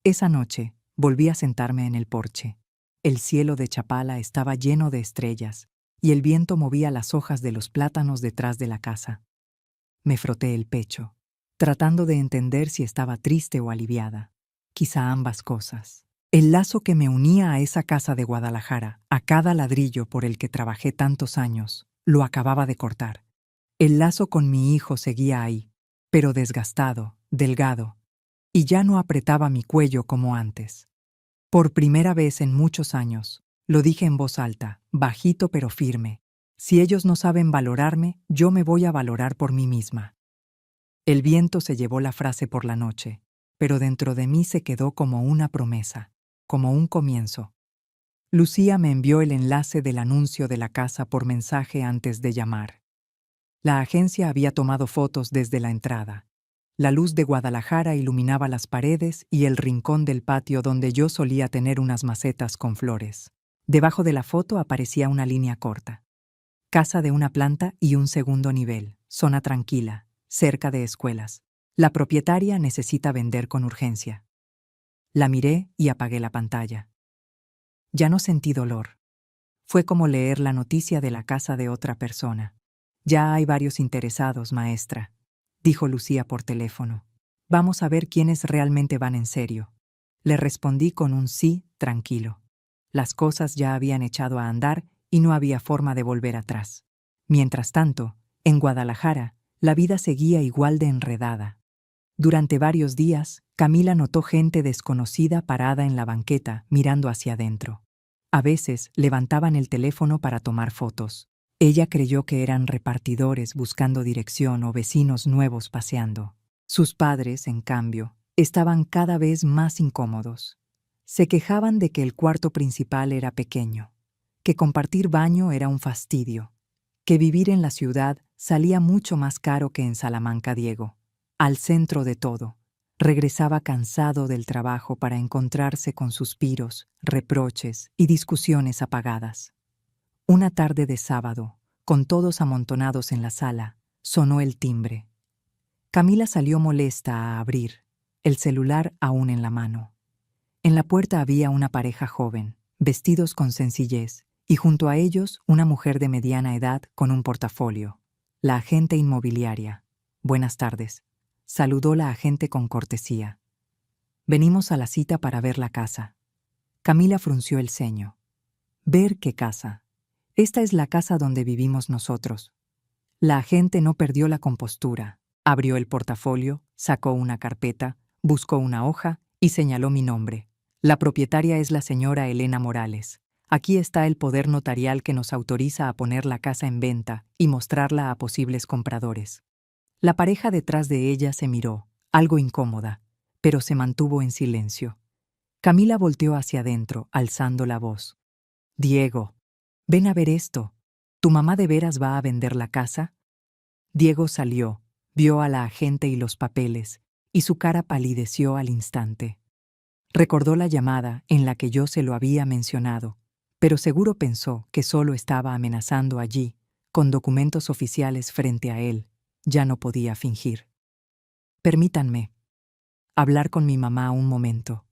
Esa noche, volví a sentarme en el porche. El cielo de Chapala estaba lleno de estrellas, y el viento movía las hojas de los plátanos detrás de la casa. Me froté el pecho, tratando de entender si estaba triste o aliviada. Quizá ambas cosas. El lazo que me unía a esa casa de Guadalajara, a cada ladrillo por el que trabajé tantos años, lo acababa de cortar. El lazo con mi hijo seguía ahí, pero desgastado, delgado, y ya no apretaba mi cuello como antes. Por primera vez en muchos años, lo dije en voz alta, bajito pero firme. Si ellos no saben valorarme, yo me voy a valorar por mí misma. El viento se llevó la frase por la noche, pero dentro de mí se quedó como una promesa, como un comienzo. Lucía me envió el enlace del anuncio de la casa por mensaje antes de llamar. La agencia había tomado fotos desde la entrada. La luz de Guadalajara iluminaba las paredes y el rincón del patio donde yo solía tener unas macetas con flores. Debajo de la foto aparecía una línea corta. Casa de una planta y un segundo nivel, zona tranquila, cerca de escuelas. La propietaria necesita vender con urgencia. La miré y apagué la pantalla. Ya no sentí dolor. Fue como leer la noticia de la casa de otra persona. Ya hay varios interesados, maestra, dijo Lucía por teléfono. Vamos a ver quiénes realmente van en serio. Le respondí con un sí tranquilo. Las cosas ya habían echado a andar y no había forma de volver atrás. Mientras tanto, en Guadalajara, la vida seguía igual de enredada. Durante varios días, Camila notó gente desconocida parada en la banqueta, mirando hacia adentro. A veces levantaban el teléfono para tomar fotos. Ella creyó que eran repartidores buscando dirección o vecinos nuevos paseando. Sus padres, en cambio, estaban cada vez más incómodos. Se quejaban de que el cuarto principal era pequeño, que compartir baño era un fastidio, que vivir en la ciudad salía mucho más caro que en Salamanca. Diego, al centro de todo, regresaba cansado del trabajo para encontrarse con suspiros, reproches y discusiones apagadas. Una tarde de sábado, con todos amontonados en la sala, sonó el timbre. Camila salió molesta a abrir, el celular aún en la mano. En la puerta había una pareja joven, vestidos con sencillez, y junto a ellos una mujer de mediana edad con un portafolio. La agente inmobiliaria. Buenas tardes. Saludó la agente con cortesía. Venimos a la cita para ver la casa. Camila frunció el ceño. ¿Ver qué casa? Esta es la casa donde vivimos nosotros. La agente no perdió la compostura. Abrió el portafolio, sacó una carpeta, buscó una hoja y señaló mi nombre. La propietaria es la señora Elena Morales. Aquí está el poder notarial que nos autoriza a poner la casa en venta y mostrarla a posibles compradores. La pareja detrás de ella se miró, algo incómoda, pero se mantuvo en silencio. Camila volteó hacia adentro, alzando la voz. Diego, ven a ver esto. ¿Tu mamá de veras va a vender la casa? Diego salió, vio a la agente y los papeles, y su cara palideció al instante. Recordó la llamada en la que yo se lo había mencionado, pero seguro pensó que solo estaba amenazando allí, con documentos oficiales frente a él. Ya no podía fingir. Permítanme hablar con mi mamá un momento,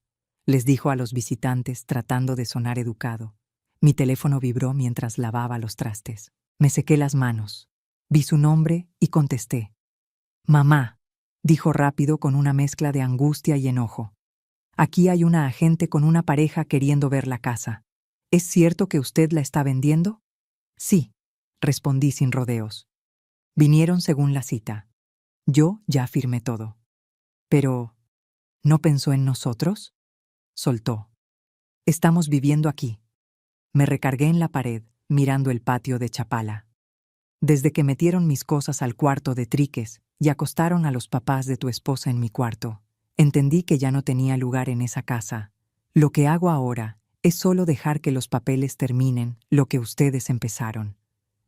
les dijo a los visitantes tratando de sonar educado. Mi teléfono vibró mientras lavaba los trastes. Me sequé las manos. Vi su nombre y contesté. Mamá, dijo rápido con una mezcla de angustia y enojo. Aquí hay una agente con una pareja queriendo ver la casa. ¿Es cierto que usted la está vendiendo? Sí, respondí sin rodeos. Vinieron según la cita. Yo ya firmé todo. Pero, ¿no pensó en nosotros? Soltó. Estamos viviendo aquí. Me recargué en la pared, mirando el patio de Chapala. Desde que metieron mis cosas al cuarto de Triques y acostaron a los papás de tu esposa en mi cuarto, entendí que ya no tenía lugar en esa casa. Lo que hago ahora es solo dejar que los papeles terminen lo que ustedes empezaron.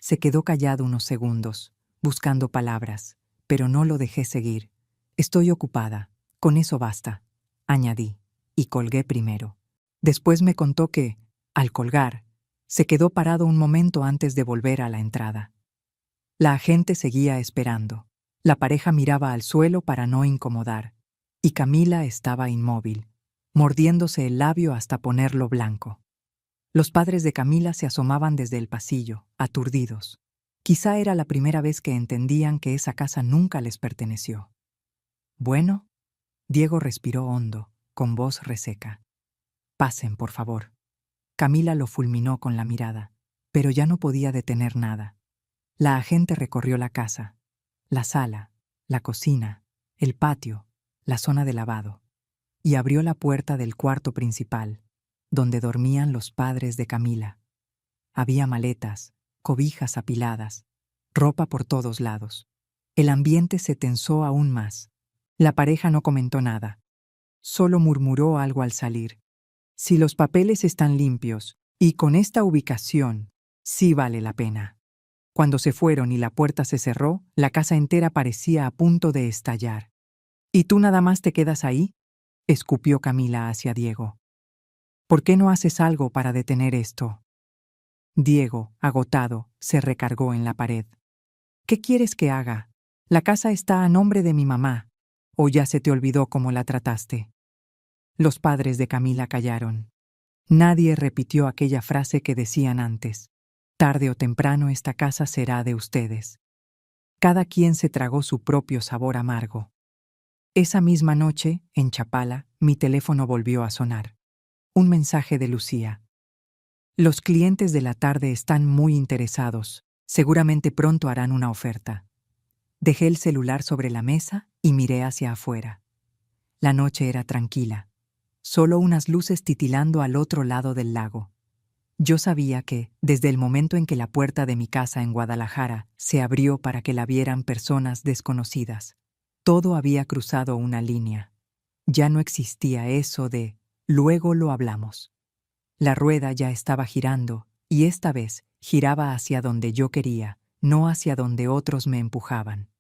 Se quedó callado unos segundos, buscando palabras, pero no lo dejé seguir. Estoy ocupada, con eso basta, añadí, y colgué primero. Después me contó que, al colgar, se quedó parado un momento antes de volver a la entrada. La agente seguía esperando. La pareja miraba al suelo para no incomodar, y Camila estaba inmóvil, mordiéndose el labio hasta ponerlo blanco. Los padres de Camila se asomaban desde el pasillo, aturdidos. Quizá era la primera vez que entendían que esa casa nunca les perteneció. Bueno, Diego respiró hondo, con voz reseca. Pasen, por favor. Camila lo fulminó con la mirada, pero ya no podía detener nada. La agente recorrió la casa, la sala, la cocina, el patio, la zona de lavado, y abrió la puerta del cuarto principal, donde dormían los padres de Camila. Había maletas, cobijas apiladas, ropa por todos lados. El ambiente se tensó aún más. La pareja no comentó nada. Solo murmuró algo al salir. Si los papeles están limpios, y con esta ubicación, sí vale la pena. Cuando se fueron y la puerta se cerró, la casa entera parecía a punto de estallar. ¿Y tú nada más te quedas ahí?, escupió Camila hacia Diego. ¿Por qué no haces algo para detener esto? Diego, agotado, se recargó en la pared. ¿Qué quieres que haga? La casa está a nombre de mi mamá. ¿O ya se te olvidó cómo la trataste? Los padres de Camila callaron. Nadie repitió aquella frase que decían antes. Tarde o temprano esta casa será de ustedes. Cada quien se tragó su propio sabor amargo. Esa misma noche, en Chapala, mi teléfono volvió a sonar. Un mensaje de Lucía. Los clientes de la tarde están muy interesados. Seguramente pronto harán una oferta. Dejé el celular sobre la mesa y miré hacia afuera. La noche era tranquila. Solo unas luces titilando al otro lado del lago. Yo sabía que, desde el momento en que la puerta de mi casa en Guadalajara se abrió para que la vieran personas desconocidas, todo había cruzado una línea. Ya no existía eso de «luego lo hablamos». La rueda ya estaba girando, y esta vez giraba hacia donde yo quería, no hacia donde otros me empujaban.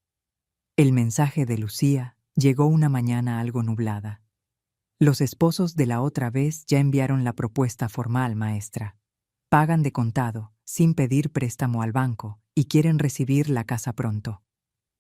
El mensaje de Lucía llegó una mañana algo nublada. Los esposos de la otra vez ya enviaron la propuesta formal, maestra. Pagan de contado, sin pedir préstamo al banco, y quieren recibir la casa pronto.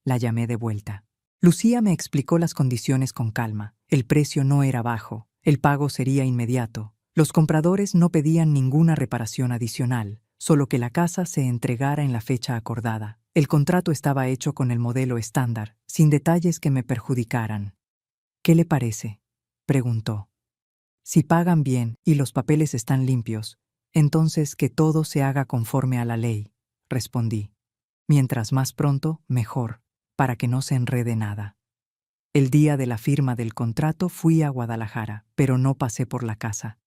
La llamé de vuelta. Lucía me explicó las condiciones con calma. El precio no era bajo, el pago sería inmediato. Los compradores no pedían ninguna reparación adicional, solo que la casa se entregara en la fecha acordada. El contrato estaba hecho con el modelo estándar, sin detalles que me perjudicaran. ¿Qué le parece?, preguntó. Si pagan bien y los papeles están limpios, entonces que todo se haga conforme a la ley, respondí. Mientras más pronto, mejor, para que no se enrede nada. El día de la firma del contrato fui a Guadalajara, pero no pasé por la casa.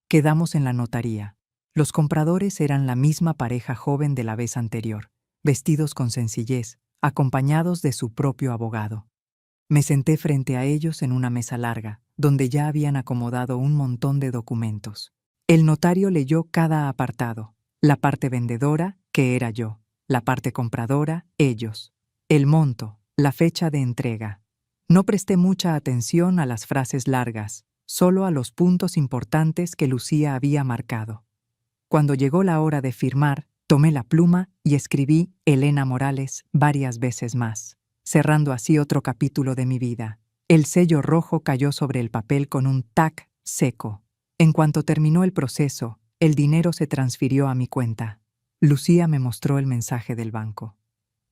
Quedamos en la notaría. Los compradores eran la misma pareja joven de la vez anterior, vestidos con sencillez, acompañados de su propio abogado. Me senté frente a ellos en una mesa larga, donde ya habían acomodado un montón de documentos. El notario leyó cada apartado: la parte vendedora, que era yo; la parte compradora, ellos; el monto; la fecha de entrega. No presté mucha atención a las frases largas, solo a los puntos importantes que Lucía había marcado. Cuando llegó la hora de firmar, tomé la pluma y escribí Elena Morales varias veces más. cerrando así otro capítulo de mi vida. El sello rojo cayó sobre el papel con un tac seco. En cuanto terminó el proceso, el dinero se transfirió a mi cuenta. Lucía me mostró el mensaje del banco.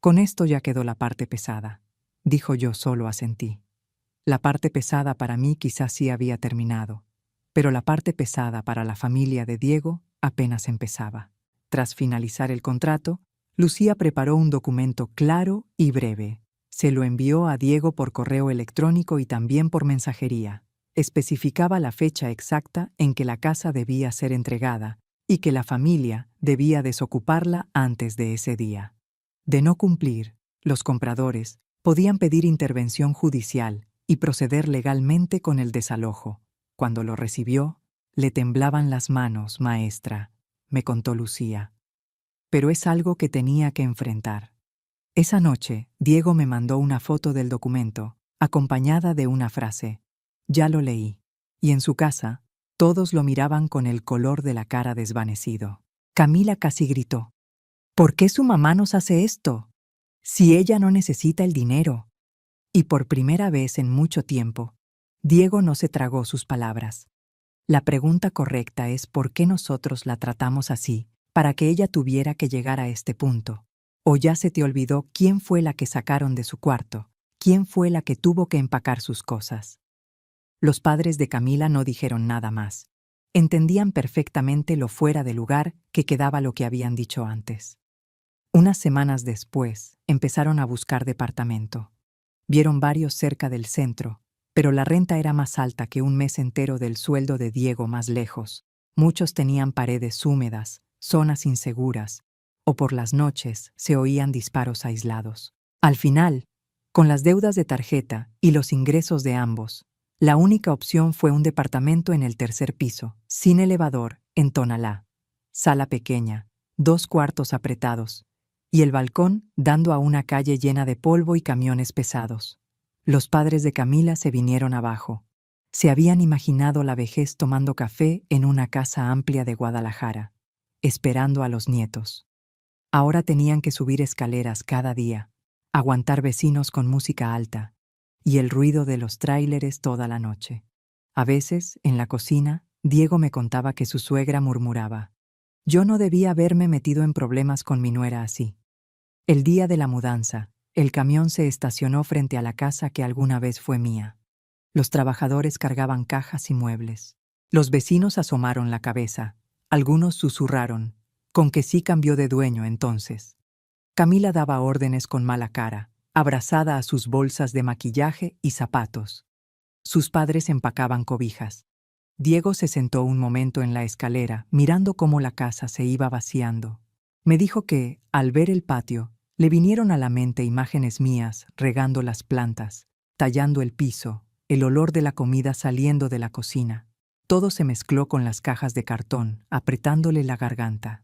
Con esto ya quedó la parte pesada, dijo. Yo solo asentí. La parte pesada para mí quizás sí había terminado, pero la parte pesada para la familia de Diego apenas empezaba. Tras finalizar el contrato, Lucía preparó un documento claro y breve. Se lo envió a Diego por correo electrónico y también por mensajería. Especificaba la fecha exacta en que la casa debía ser entregada y que la familia debía desocuparla antes de ese día. De no cumplir, los compradores podían pedir intervención judicial y proceder legalmente con el desalojo. Cuando lo recibió, le temblaban las manos, maestra, me contó Lucía. Pero es algo que tenía que enfrentar. Esa noche, Diego me mandó una foto del documento, acompañada de una frase. Ya lo leí. Y en su casa, todos lo miraban con el color de la cara desvanecido. Camila casi gritó. ¿Por qué su mamá nos hace esto? Si ella no necesita el dinero. Y por primera vez en mucho tiempo, Diego no se tragó sus palabras. La pregunta correcta es ¿por qué nosotros la tratamos así, para que ella tuviera que llegar a este punto? ¿O ya se te olvidó quién fue la que sacaron de su cuarto? ¿Quién fue la que tuvo que empacar sus cosas? Los padres de Camila no dijeron nada más. Entendían perfectamente lo fuera de lugar que quedaba lo que habían dicho antes. Unas semanas después, empezaron a buscar departamento. Vieron varios cerca del centro, pero la renta era más alta que un mes entero del sueldo de Diego más lejos. Muchos tenían paredes húmedas, zonas inseguras, o por las noches se oían disparos aislados. Al final, con las deudas de tarjeta y los ingresos de ambos, la única opción fue un departamento en el tercer piso, sin elevador, en Tonalá. Sala pequeña, 2 cuartos apretados, y el balcón dando a una calle llena de polvo y camiones pesados. Los padres de Camila se vinieron abajo. Se habían imaginado la vejez tomando café en una casa amplia de Guadalajara, esperando a los nietos. Ahora tenían que subir escaleras cada día, aguantar vecinos con música alta y el ruido de los tráileres toda la noche. A veces, en la cocina, Diego me contaba que su suegra murmuraba: «Yo no debía haberme metido en problemas con mi nuera así». El día de la mudanza, el camión se estacionó frente a la casa que alguna vez fue mía. Los trabajadores cargaban cajas y muebles. Los vecinos asomaron la cabeza. Algunos susurraron: «Con que sí cambió de dueño entonces». Camila daba órdenes con mala cara, abrazada a sus bolsas de maquillaje y zapatos. Sus padres empacaban cobijas. Diego se sentó un momento en la escalera, mirando cómo la casa se iba vaciando. Me dijo que, al ver el patio, le vinieron a la mente imágenes mías regando las plantas, tallando el piso, el olor de la comida saliendo de la cocina. Todo se mezcló con las cajas de cartón, apretándole la garganta.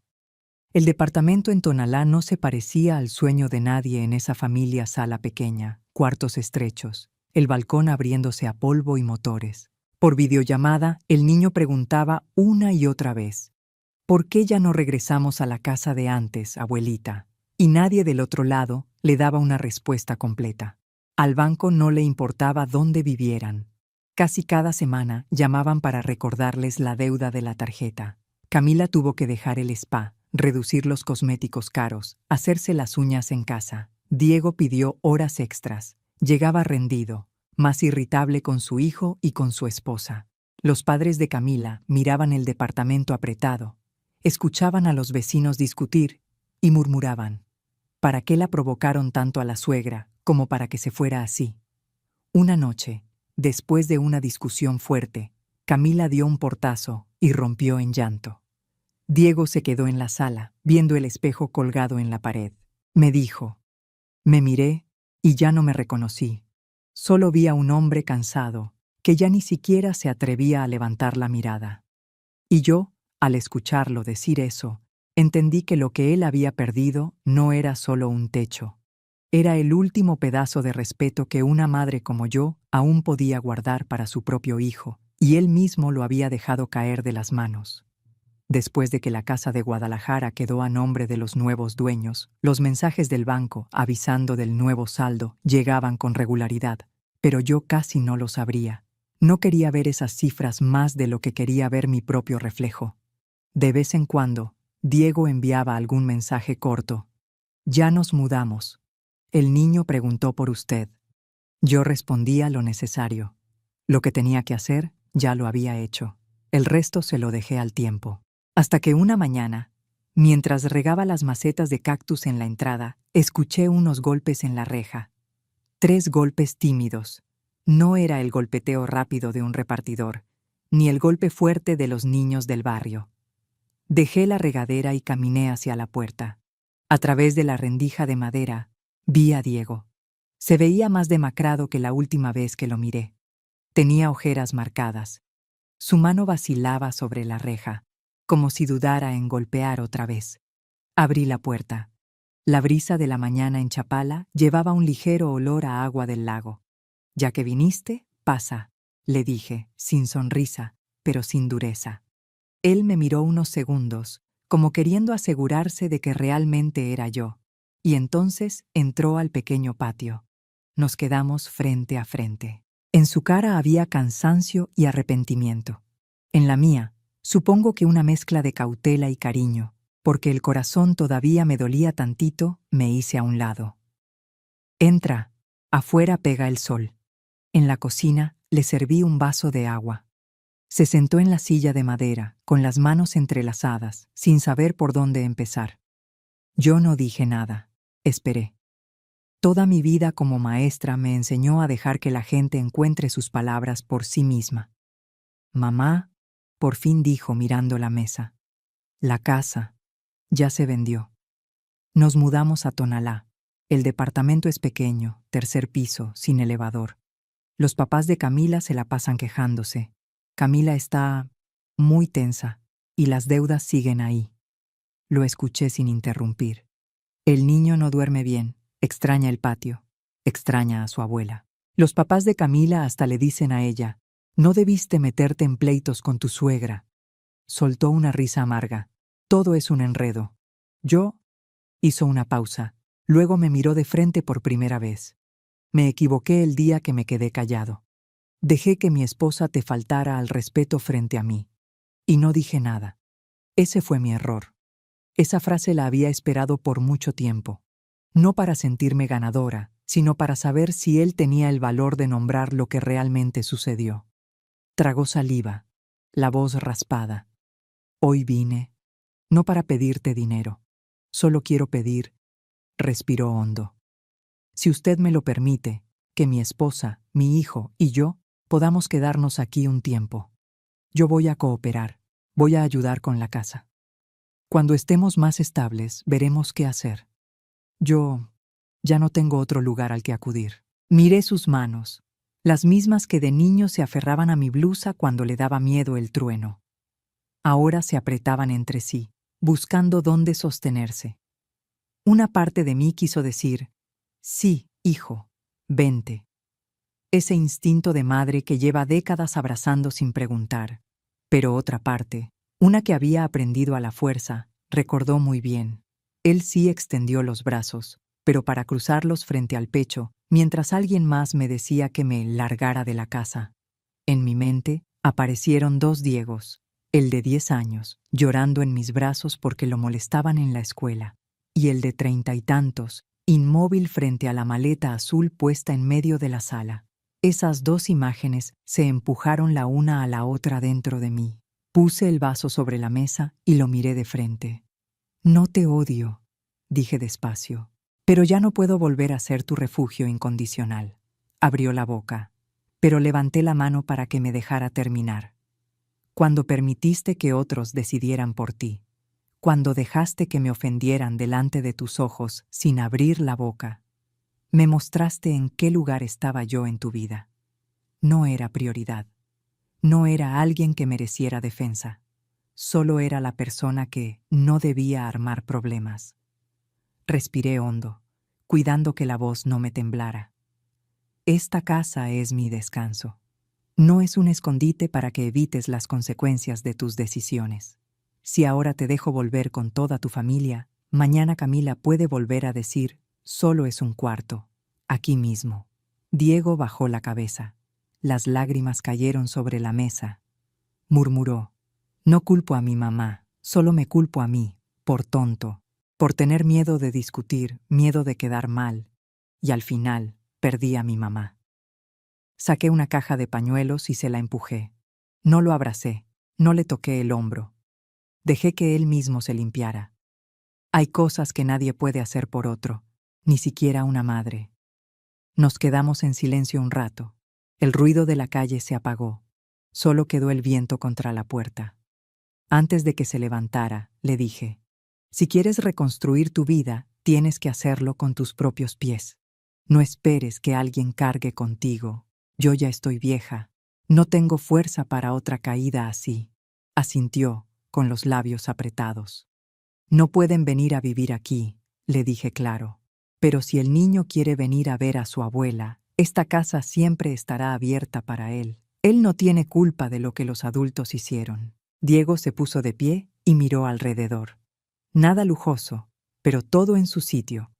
El departamento en Tonalá no se parecía al sueño de nadie en esa familia. Sala pequeña, cuartos estrechos, el balcón abriéndose a polvo y motores. Por videollamada, el niño preguntaba una y otra vez: «¿Por qué ya no regresamos a la casa de antes, abuelita?». Y nadie del otro lado le daba una respuesta completa. Al banco no le importaba dónde vivieran. Casi cada semana llamaban para recordarles la deuda de la tarjeta. Camila tuvo que dejar el spa, reducir los cosméticos caros, hacerse las uñas en casa. Diego pidió horas extras. Llegaba rendido, más irritable con su hijo y con su esposa. Los padres de Camila miraban el departamento apretado, escuchaban a los vecinos discutir y murmuraban: ¿para qué la provocaron tanto a la suegra como para que se fuera así? Una noche, después de una discusión fuerte, Camila dio un portazo y rompió en llanto. Diego se quedó en la sala, viendo el espejo colgado en la pared. Me dijo. Me miré y ya no me reconocí. Solo vi a un hombre cansado, que ya ni siquiera se atrevía a levantar la mirada. Y yo, al escucharlo decir eso, entendí que lo que él había perdido no era solo un techo. Era el último pedazo de respeto que una madre como yo aún podía guardar para su propio hijo, y él mismo lo había dejado caer de las manos. Después de que la casa de Guadalajara quedó a nombre de los nuevos dueños, los mensajes del banco avisando del nuevo saldo llegaban con regularidad, pero yo casi no los abría. No quería ver esas cifras más de lo que quería ver mi propio reflejo. De vez en cuando, Diego enviaba algún mensaje corto. «Ya nos mudamos. El niño preguntó por usted». Yo respondía lo necesario. Lo que tenía que hacer, ya lo había hecho. El resto se lo dejé al tiempo. Hasta que una mañana, mientras regaba las macetas de cactus en la entrada, escuché unos golpes en la reja. 3 golpes tímidos. No era el golpeteo rápido de un repartidor, ni el golpe fuerte de los niños del barrio. Dejé la regadera y caminé hacia la puerta. A través de la rendija de madera, vi a Diego. Se veía más demacrado que la última vez que lo miré. Tenía ojeras marcadas. Su mano vacilaba sobre la reja, como si dudara en golpear otra vez. Abrí la puerta. La brisa de la mañana en Chapala llevaba un ligero olor a agua del lago. «Ya que viniste, pasa», le dije, sin sonrisa, pero sin dureza. Él me miró unos segundos, como queriendo asegurarse de que realmente era yo, y entonces entró al pequeño patio. Nos quedamos frente a frente. En su cara había cansancio y arrepentimiento. En la mía, supongo que una mezcla de cautela y cariño, porque el corazón todavía me dolía tantito, me hice a un lado. «Entra, afuera pega el sol». En la cocina le serví un vaso de agua. Se sentó en la silla de madera, con las manos entrelazadas, sin saber por dónde empezar. Yo no dije nada. Esperé. Toda mi vida como maestra me enseñó a dejar que la gente encuentre sus palabras por sí misma. «Mamá», por fin dijo mirando la mesa. «La casa ya se vendió. Nos mudamos a Tonalá. El departamento es pequeño, 3er piso, sin elevador. Los papás de Camila se la pasan quejándose. Camila está muy tensa y las deudas siguen ahí». Lo escuché sin interrumpir. «El niño no duerme bien, extraña el patio, extraña a su abuela. Los papás de Camila hasta le dicen a ella, no debiste meterte en pleitos con tu suegra». Soltó una risa amarga. «Todo es un enredo». Yo hizo una pausa, luego me miró de frente por primera vez. «Me equivoqué el día que me quedé callado. Dejé que mi esposa te faltara al respeto frente a mí. Y no dije nada. Ese fue mi error». Esa frase la había esperado por mucho tiempo. No para sentirme ganadora, sino para saber si él tenía el valor de nombrar lo que realmente sucedió. Tragó saliva, la voz raspada. «Hoy vine, no para pedirte dinero. Solo quiero pedir», respiró hondo, «si usted me lo permite, que mi esposa, mi hijo y yo podamos quedarnos aquí un tiempo. Yo voy a cooperar, voy a ayudar con la casa. Cuando estemos más estables, veremos qué hacer. Yo ya no tengo otro lugar al que acudir». Miré sus manos, las mismas que de niño se aferraban a mi blusa cuando le daba miedo el trueno. Ahora se apretaban entre sí, buscando dónde sostenerse. Una parte de mí quiso decir, «Sí, hijo, vente». Ese instinto de madre que lleva décadas abrazando sin preguntar. Pero otra parte, una que había aprendido a la fuerza, recordó muy bien. Él sí extendió los brazos, pero para cruzarlos frente al pecho, mientras alguien más me decía que me largara de la casa. En mi mente aparecieron 2 Diegos, el de 10 años, llorando en mis brazos porque lo molestaban en la escuela, y el de 30 y tantos, inmóvil frente a la maleta azul puesta en medio de la sala. Esas 2 imágenes se empujaron la una a la otra dentro de mí. Puse el vaso sobre la mesa y lo miré de frente. «No te odio», dije despacio, «pero ya no puedo volver a ser tu refugio incondicional». Abrió la boca, pero levanté la mano para que me dejara terminar. «Cuando permitiste que otros decidieran por ti, cuando dejaste que me ofendieran delante de tus ojos sin abrir la boca, me mostraste en qué lugar estaba yo en tu vida. No era prioridad. No era alguien que mereciera defensa. Solo era la persona que no debía armar problemas». Respiré hondo, cuidando que la voz no me temblara. «Esta casa es mi descanso. No es un escondite para que evites las consecuencias de tus decisiones. Si ahora te dejo volver con toda tu familia, mañana Camila puede volver a decir, solo es un cuarto, aquí mismo. Diego bajó la cabeza. Las lágrimas cayeron sobre la mesa. Murmuró, no culpo a mi mamá, solo me culpo a mí, por tonto, por tener miedo de discutir, miedo de quedar mal. Y al final, perdí a mi mamá. Saqué una caja de pañuelos y se la empujé. No lo abracé, no le toqué el hombro. Dejé que él mismo se limpiara. Hay cosas que nadie puede hacer por otro, ni siquiera una madre. Nos quedamos en silencio un rato. El ruido de la calle se apagó. Solo quedó el viento contra la puerta. Antes de que se levantara, le dije, si quieres reconstruir tu vida, tienes que hacerlo con tus propios pies. No esperes que alguien cargue contigo. Yo ya estoy vieja. No tengo fuerza para otra caída así. Asintió, con los labios apretados. No pueden venir a vivir aquí, le dije claro. Pero si el niño quiere venir a ver a su abuela, esta casa siempre estará abierta para él. Él no tiene culpa de lo que los adultos hicieron. Diego se puso de pie y miró alrededor. Nada lujoso, pero todo en su sitio.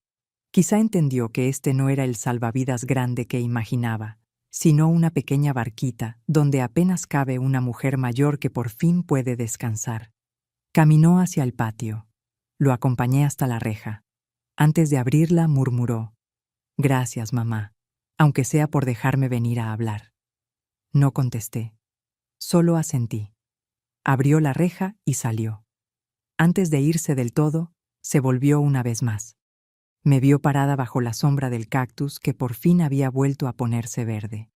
Quizá entendió que este no era el salvavidas grande que imaginaba, sino una pequeña barquita donde apenas cabe una mujer mayor que por fin puede descansar. Caminó hacia el patio. Lo acompañé hasta la reja. Antes de abrirla, murmuró, gracias, mamá, aunque sea por dejarme venir a hablar. No contesté. Solo asentí. Abrió la reja y salió. Antes de irse del todo, se volvió una vez más. Me vio parada bajo la sombra del cactus que por fin había vuelto a ponerse verde.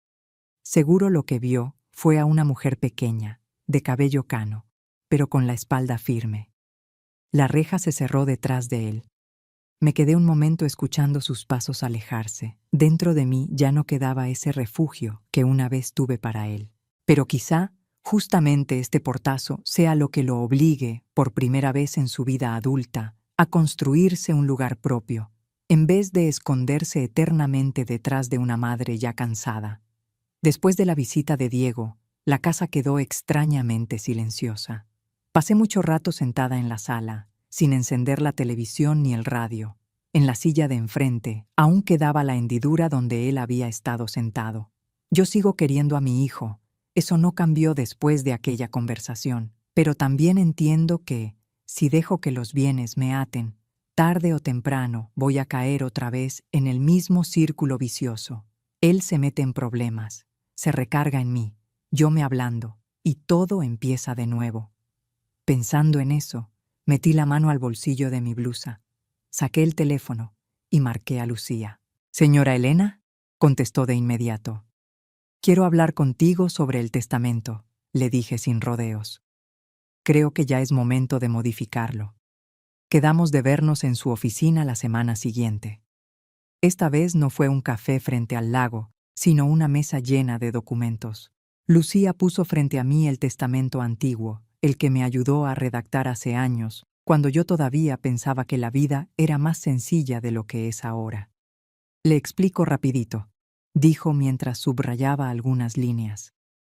Seguro lo que vio fue a una mujer pequeña, de cabello cano, pero con la espalda firme. La reja se cerró detrás de él. Me quedé un momento escuchando sus pasos alejarse. Dentro de mí ya no quedaba ese refugio que una vez tuve para él. Pero quizá, justamente este portazo sea lo que lo obligue, por primera vez en su vida adulta, a construirse un lugar propio, en vez de esconderse eternamente detrás de una madre ya cansada. Después de la visita de Diego, la casa quedó extrañamente silenciosa. Pasé mucho rato sentada en la sala, sin encender la televisión ni el radio. En la silla de enfrente, aún quedaba la hendidura donde él había estado sentado. Yo sigo queriendo a mi hijo. Eso no cambió después de aquella conversación. Pero también entiendo que, si dejo que los bienes me aten, tarde o temprano voy a caer otra vez en el mismo círculo vicioso. Él se mete en problemas, se recarga en mí, yo me ablando, y todo empieza de nuevo. Pensando en eso, metí la mano al bolsillo de mi blusa, saqué el teléfono y marqué a Lucía. «Señora Elena», contestó de inmediato. «Quiero hablar contigo sobre el testamento», le dije sin rodeos. «Creo que ya es momento de modificarlo. Quedamos de vernos en su oficina la semana siguiente». Esta vez no fue un café frente al lago, sino una mesa llena de documentos. Lucía puso frente a mí el testamento antiguo, el que me ayudó a redactar hace años, cuando yo todavía pensaba que la vida era más sencilla de lo que es ahora. «Le explico rapidito», dijo mientras subrayaba algunas líneas.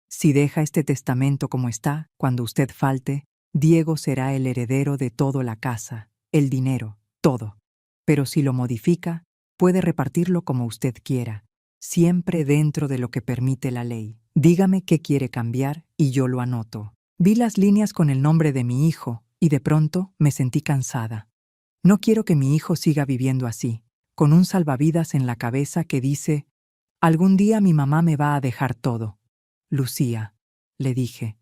«Si deja este testamento como está, cuando usted falte, Diego será el heredero de toda la casa, el dinero, todo. Pero si lo modifica, puede repartirlo como usted quiera, siempre dentro de lo que permite la ley. Dígame qué quiere cambiar y yo lo anoto». Vi las líneas con el nombre de mi hijo y de pronto me sentí cansada. No quiero que mi hijo siga viviendo así, con un salvavidas en la cabeza que dice, «Algún día mi mamá me va a dejar todo». «Lucía», le dije,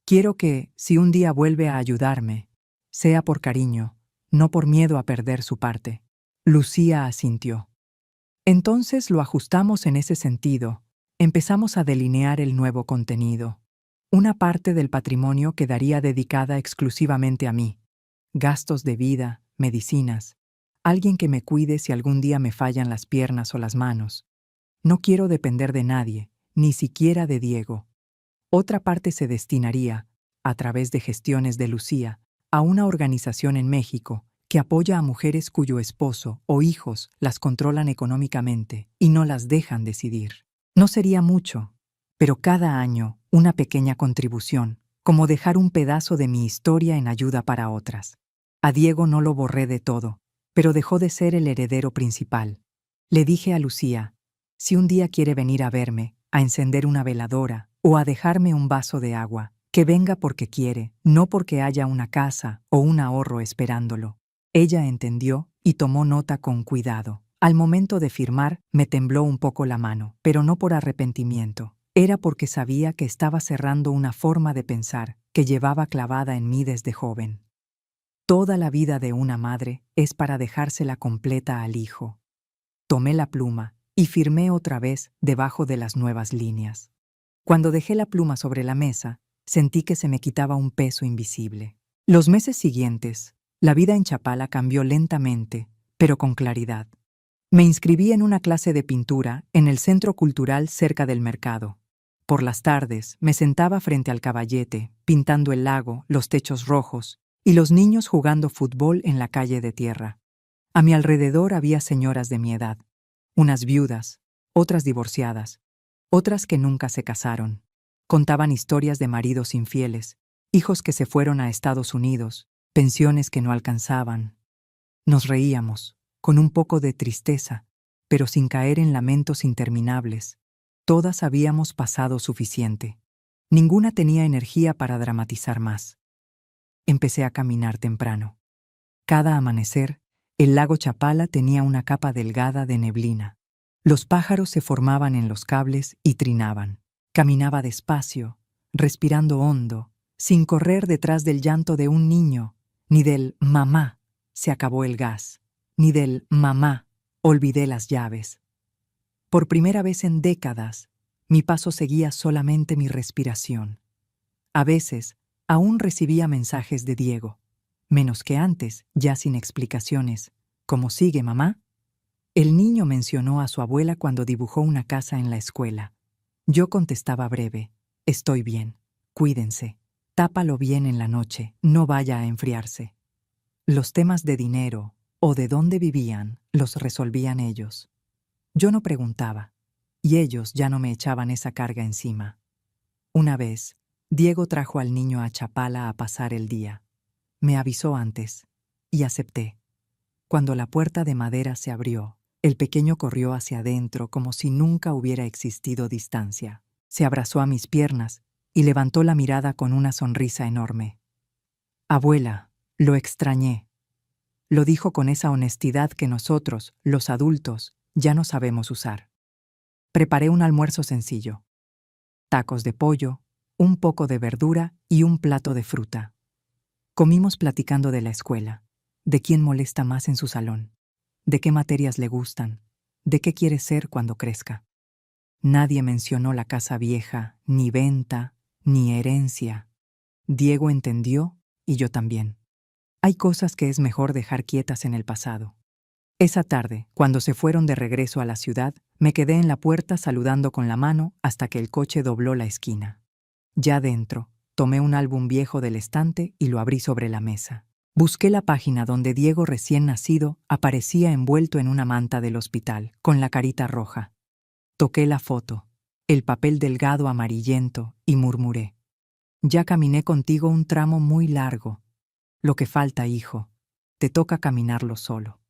«quiero que, si un día vuelve a ayudarme, sea por cariño, no por miedo a perder su parte». Lucía asintió. Entonces lo ajustamos en ese sentido. Empezamos a delinear el nuevo contenido. Una parte del patrimonio quedaría dedicada exclusivamente a mí. Gastos de vida, medicinas, alguien que me cuide si algún día me fallan las piernas o las manos. No quiero depender de nadie, ni siquiera de Diego. Otra parte se destinaría, a través de gestiones de Lucía, a una organización en México que apoya a mujeres cuyo esposo o hijos las controlan económicamente y no las dejan decidir. No sería mucho, pero cada año una pequeña contribución, como dejar un pedazo de mi historia en ayuda para otras. A Diego no lo borré de todo, pero dejó de ser el heredero principal. Le dije a Lucía, si un día quiere venir a verme, a encender una veladora o a dejarme un vaso de agua, que venga porque quiere, no porque haya una casa o un ahorro esperándolo. Ella entendió y tomó nota con cuidado. Al momento de firmar, me tembló un poco la mano, pero no por arrepentimiento. Era porque sabía que estaba cerrando una forma de pensar que llevaba clavada en mí desde joven. Toda la vida de una madre es para dejársela completa al hijo. Tomé la pluma y firmé otra vez debajo de las nuevas líneas. Cuando dejé la pluma sobre la mesa, sentí que se me quitaba un peso invisible. Los meses siguientes, la vida en Chapala cambió lentamente, pero con claridad. Me inscribí en una clase de pintura en el centro cultural cerca del mercado. Por las tardes me sentaba frente al caballete, pintando el lago, los techos rojos y los niños jugando fútbol en la calle de tierra. A mi alrededor había señoras de mi edad, unas viudas, otras divorciadas, otras que nunca se casaron. Contaban historias de maridos infieles, hijos que se fueron a Estados Unidos, pensiones que no alcanzaban. Nos reíamos, con un poco de tristeza, pero sin caer en lamentos interminables. Todas habíamos pasado suficiente. Ninguna tenía energía para dramatizar más. Empecé a caminar temprano. Cada amanecer, el lago Chapala tenía una capa delgada de neblina. Los pájaros se formaban en los cables y trinaban. Caminaba despacio, respirando hondo, sin correr detrás del llanto de un niño, ni del «mamá, se acabó el gas», ni del «mamá, olvidé las llaves». Por primera vez en décadas, mi paso seguía solamente mi respiración. A veces, aún recibía mensajes de Diego, menos que antes, ya sin explicaciones. ¿Cómo sigue, mamá? El niño mencionó a su abuela cuando dibujó una casa en la escuela. Yo contestaba breve, estoy bien, cuídense, tápalo bien en la noche, no vaya a enfriarse. Los temas de dinero o de dónde vivían los resolvían ellos. Yo no preguntaba, y ellos ya no me echaban esa carga encima. Una vez, Diego trajo al niño a Chapala a pasar el día. Me avisó antes, y acepté. Cuando la puerta de madera se abrió, el pequeño corrió hacia adentro como si nunca hubiera existido distancia. Se abrazó a mis piernas y levantó la mirada con una sonrisa enorme. Abuela, lo extrañé. Lo dijo con esa honestidad que nosotros, los adultos, ya no sabemos usar. Preparé un almuerzo sencillo. Tacos de pollo, un poco de verdura y un plato de fruta. Comimos platicando de la escuela, de quién molesta más en su salón, de qué materias le gustan, de qué quiere ser cuando crezca. Nadie mencionó la casa vieja, ni venta, ni herencia. Diego entendió y yo también. Hay cosas que es mejor dejar quietas en el pasado. Esa tarde, cuando se fueron de regreso a la ciudad, me quedé en la puerta saludando con la mano hasta que el coche dobló la esquina. Ya dentro, tomé un álbum viejo del estante y lo abrí sobre la mesa. Busqué la página donde Diego recién nacido aparecía envuelto en una manta del hospital, con la carita roja. Toqué la foto, el papel delgado amarillento, y murmuré: «Ya caminé contigo un tramo muy largo. Lo que falta, hijo, te toca caminarlo solo».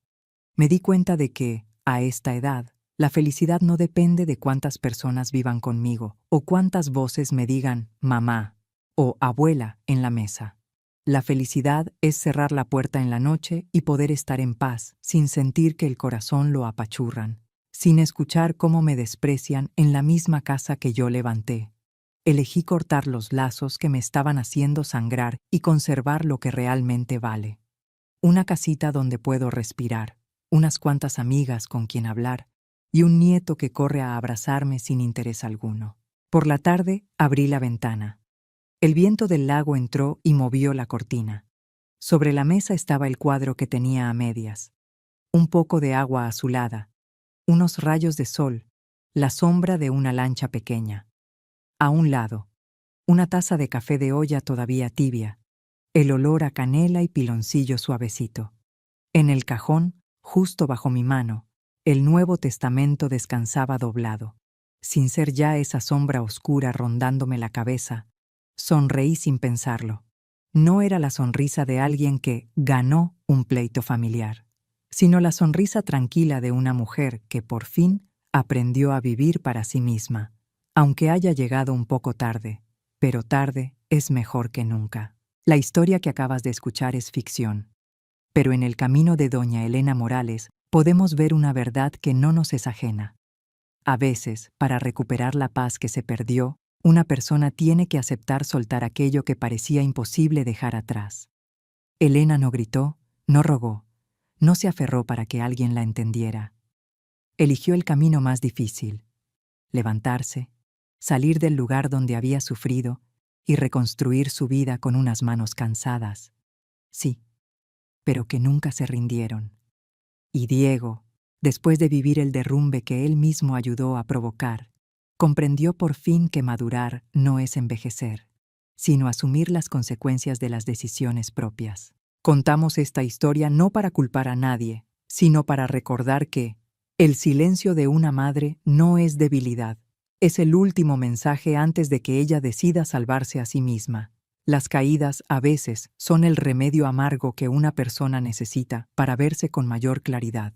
Me di cuenta de que, a esta edad, la felicidad no depende de cuántas personas vivan conmigo o cuántas voces me digan «mamá» o «abuela» en la mesa. La felicidad es cerrar la puerta en la noche y poder estar en paz sin sentir que el corazón lo apachurran, sin escuchar cómo me desprecian en la misma casa que yo levanté. Elegí cortar los lazos que me estaban haciendo sangrar y conservar lo que realmente vale. Una casita donde puedo respirar, unas cuantas amigas con quien hablar y un nieto que corre a abrazarme sin interés alguno. Por la tarde abrí la ventana. El viento del lago entró y movió la cortina. Sobre la mesa estaba el cuadro que tenía a medias. Un poco de agua azulada, unos rayos de sol, la sombra de una lancha pequeña. A un lado, una taza de café de olla todavía tibia, el olor a canela y piloncillo suavecito. En el cajón, justo bajo mi mano, el Nuevo Testamento descansaba doblado, sin ser ya esa sombra oscura rondándome la cabeza, Sonreí sin pensarlo. No era la sonrisa de alguien que ganó un pleito familiar, sino la sonrisa tranquila de una mujer que por fin aprendió a vivir para sí misma, aunque haya llegado un poco tarde, pero tarde es mejor que nunca. La historia que acabas de escuchar es ficción, pero en el camino de doña Elena Morales podemos ver una verdad que no nos es ajena. A veces, para recuperar la paz que se perdió, una persona tiene que aceptar soltar aquello que parecía imposible dejar atrás. Elena no gritó, no rogó, no se aferró para que alguien la entendiera. Eligió el camino más difícil: levantarse, salir del lugar donde había sufrido y reconstruir su vida con unas manos cansadas. Sí, pero que nunca se rindieron. Y Diego, después de vivir el derrumbe que él mismo ayudó a provocar, comprendió por fin que madurar no es envejecer, sino asumir las consecuencias de las decisiones propias. Contamos esta historia no para culpar a nadie, sino para recordar que el silencio de una madre no es debilidad, es el último mensaje antes de que ella decida salvarse a sí misma. Las caídas a veces son el remedio amargo que una persona necesita para verse con mayor claridad.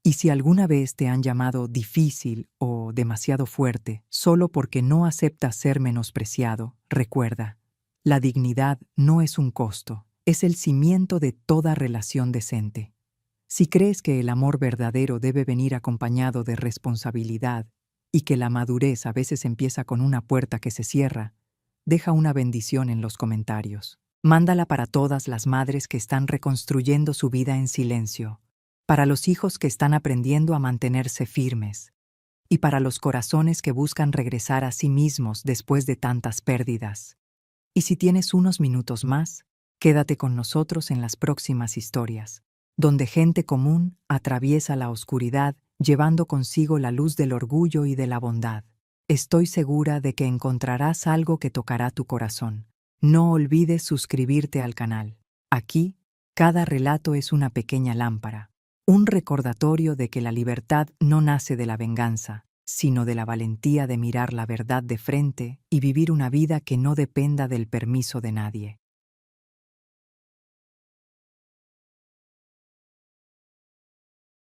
Y si alguna vez te han llamado difícil o demasiado fuerte solo porque no aceptas ser menospreciado, recuerda, la dignidad no es un costo, es el cimiento de toda relación decente. Si crees que el amor verdadero debe venir acompañado de responsabilidad y que la madurez a veces empieza con una puerta que se cierra, deja una bendición en los comentarios. Mándala para todas las madres que están reconstruyendo su vida en silencio, para los hijos que están aprendiendo a mantenerse firmes, y para los corazones que buscan regresar a sí mismos después de tantas pérdidas. Y si tienes unos minutos más, quédate con nosotros en las próximas historias, donde gente común atraviesa la oscuridad llevando consigo la luz del orgullo y de la bondad. Estoy segura de que encontrarás algo que tocará tu corazón. No olvides suscribirte al canal. Aquí, cada relato es una pequeña lámpara, un recordatorio de que la libertad no nace de la venganza, sino de la valentía de mirar la verdad de frente y vivir una vida que no dependa del permiso de nadie.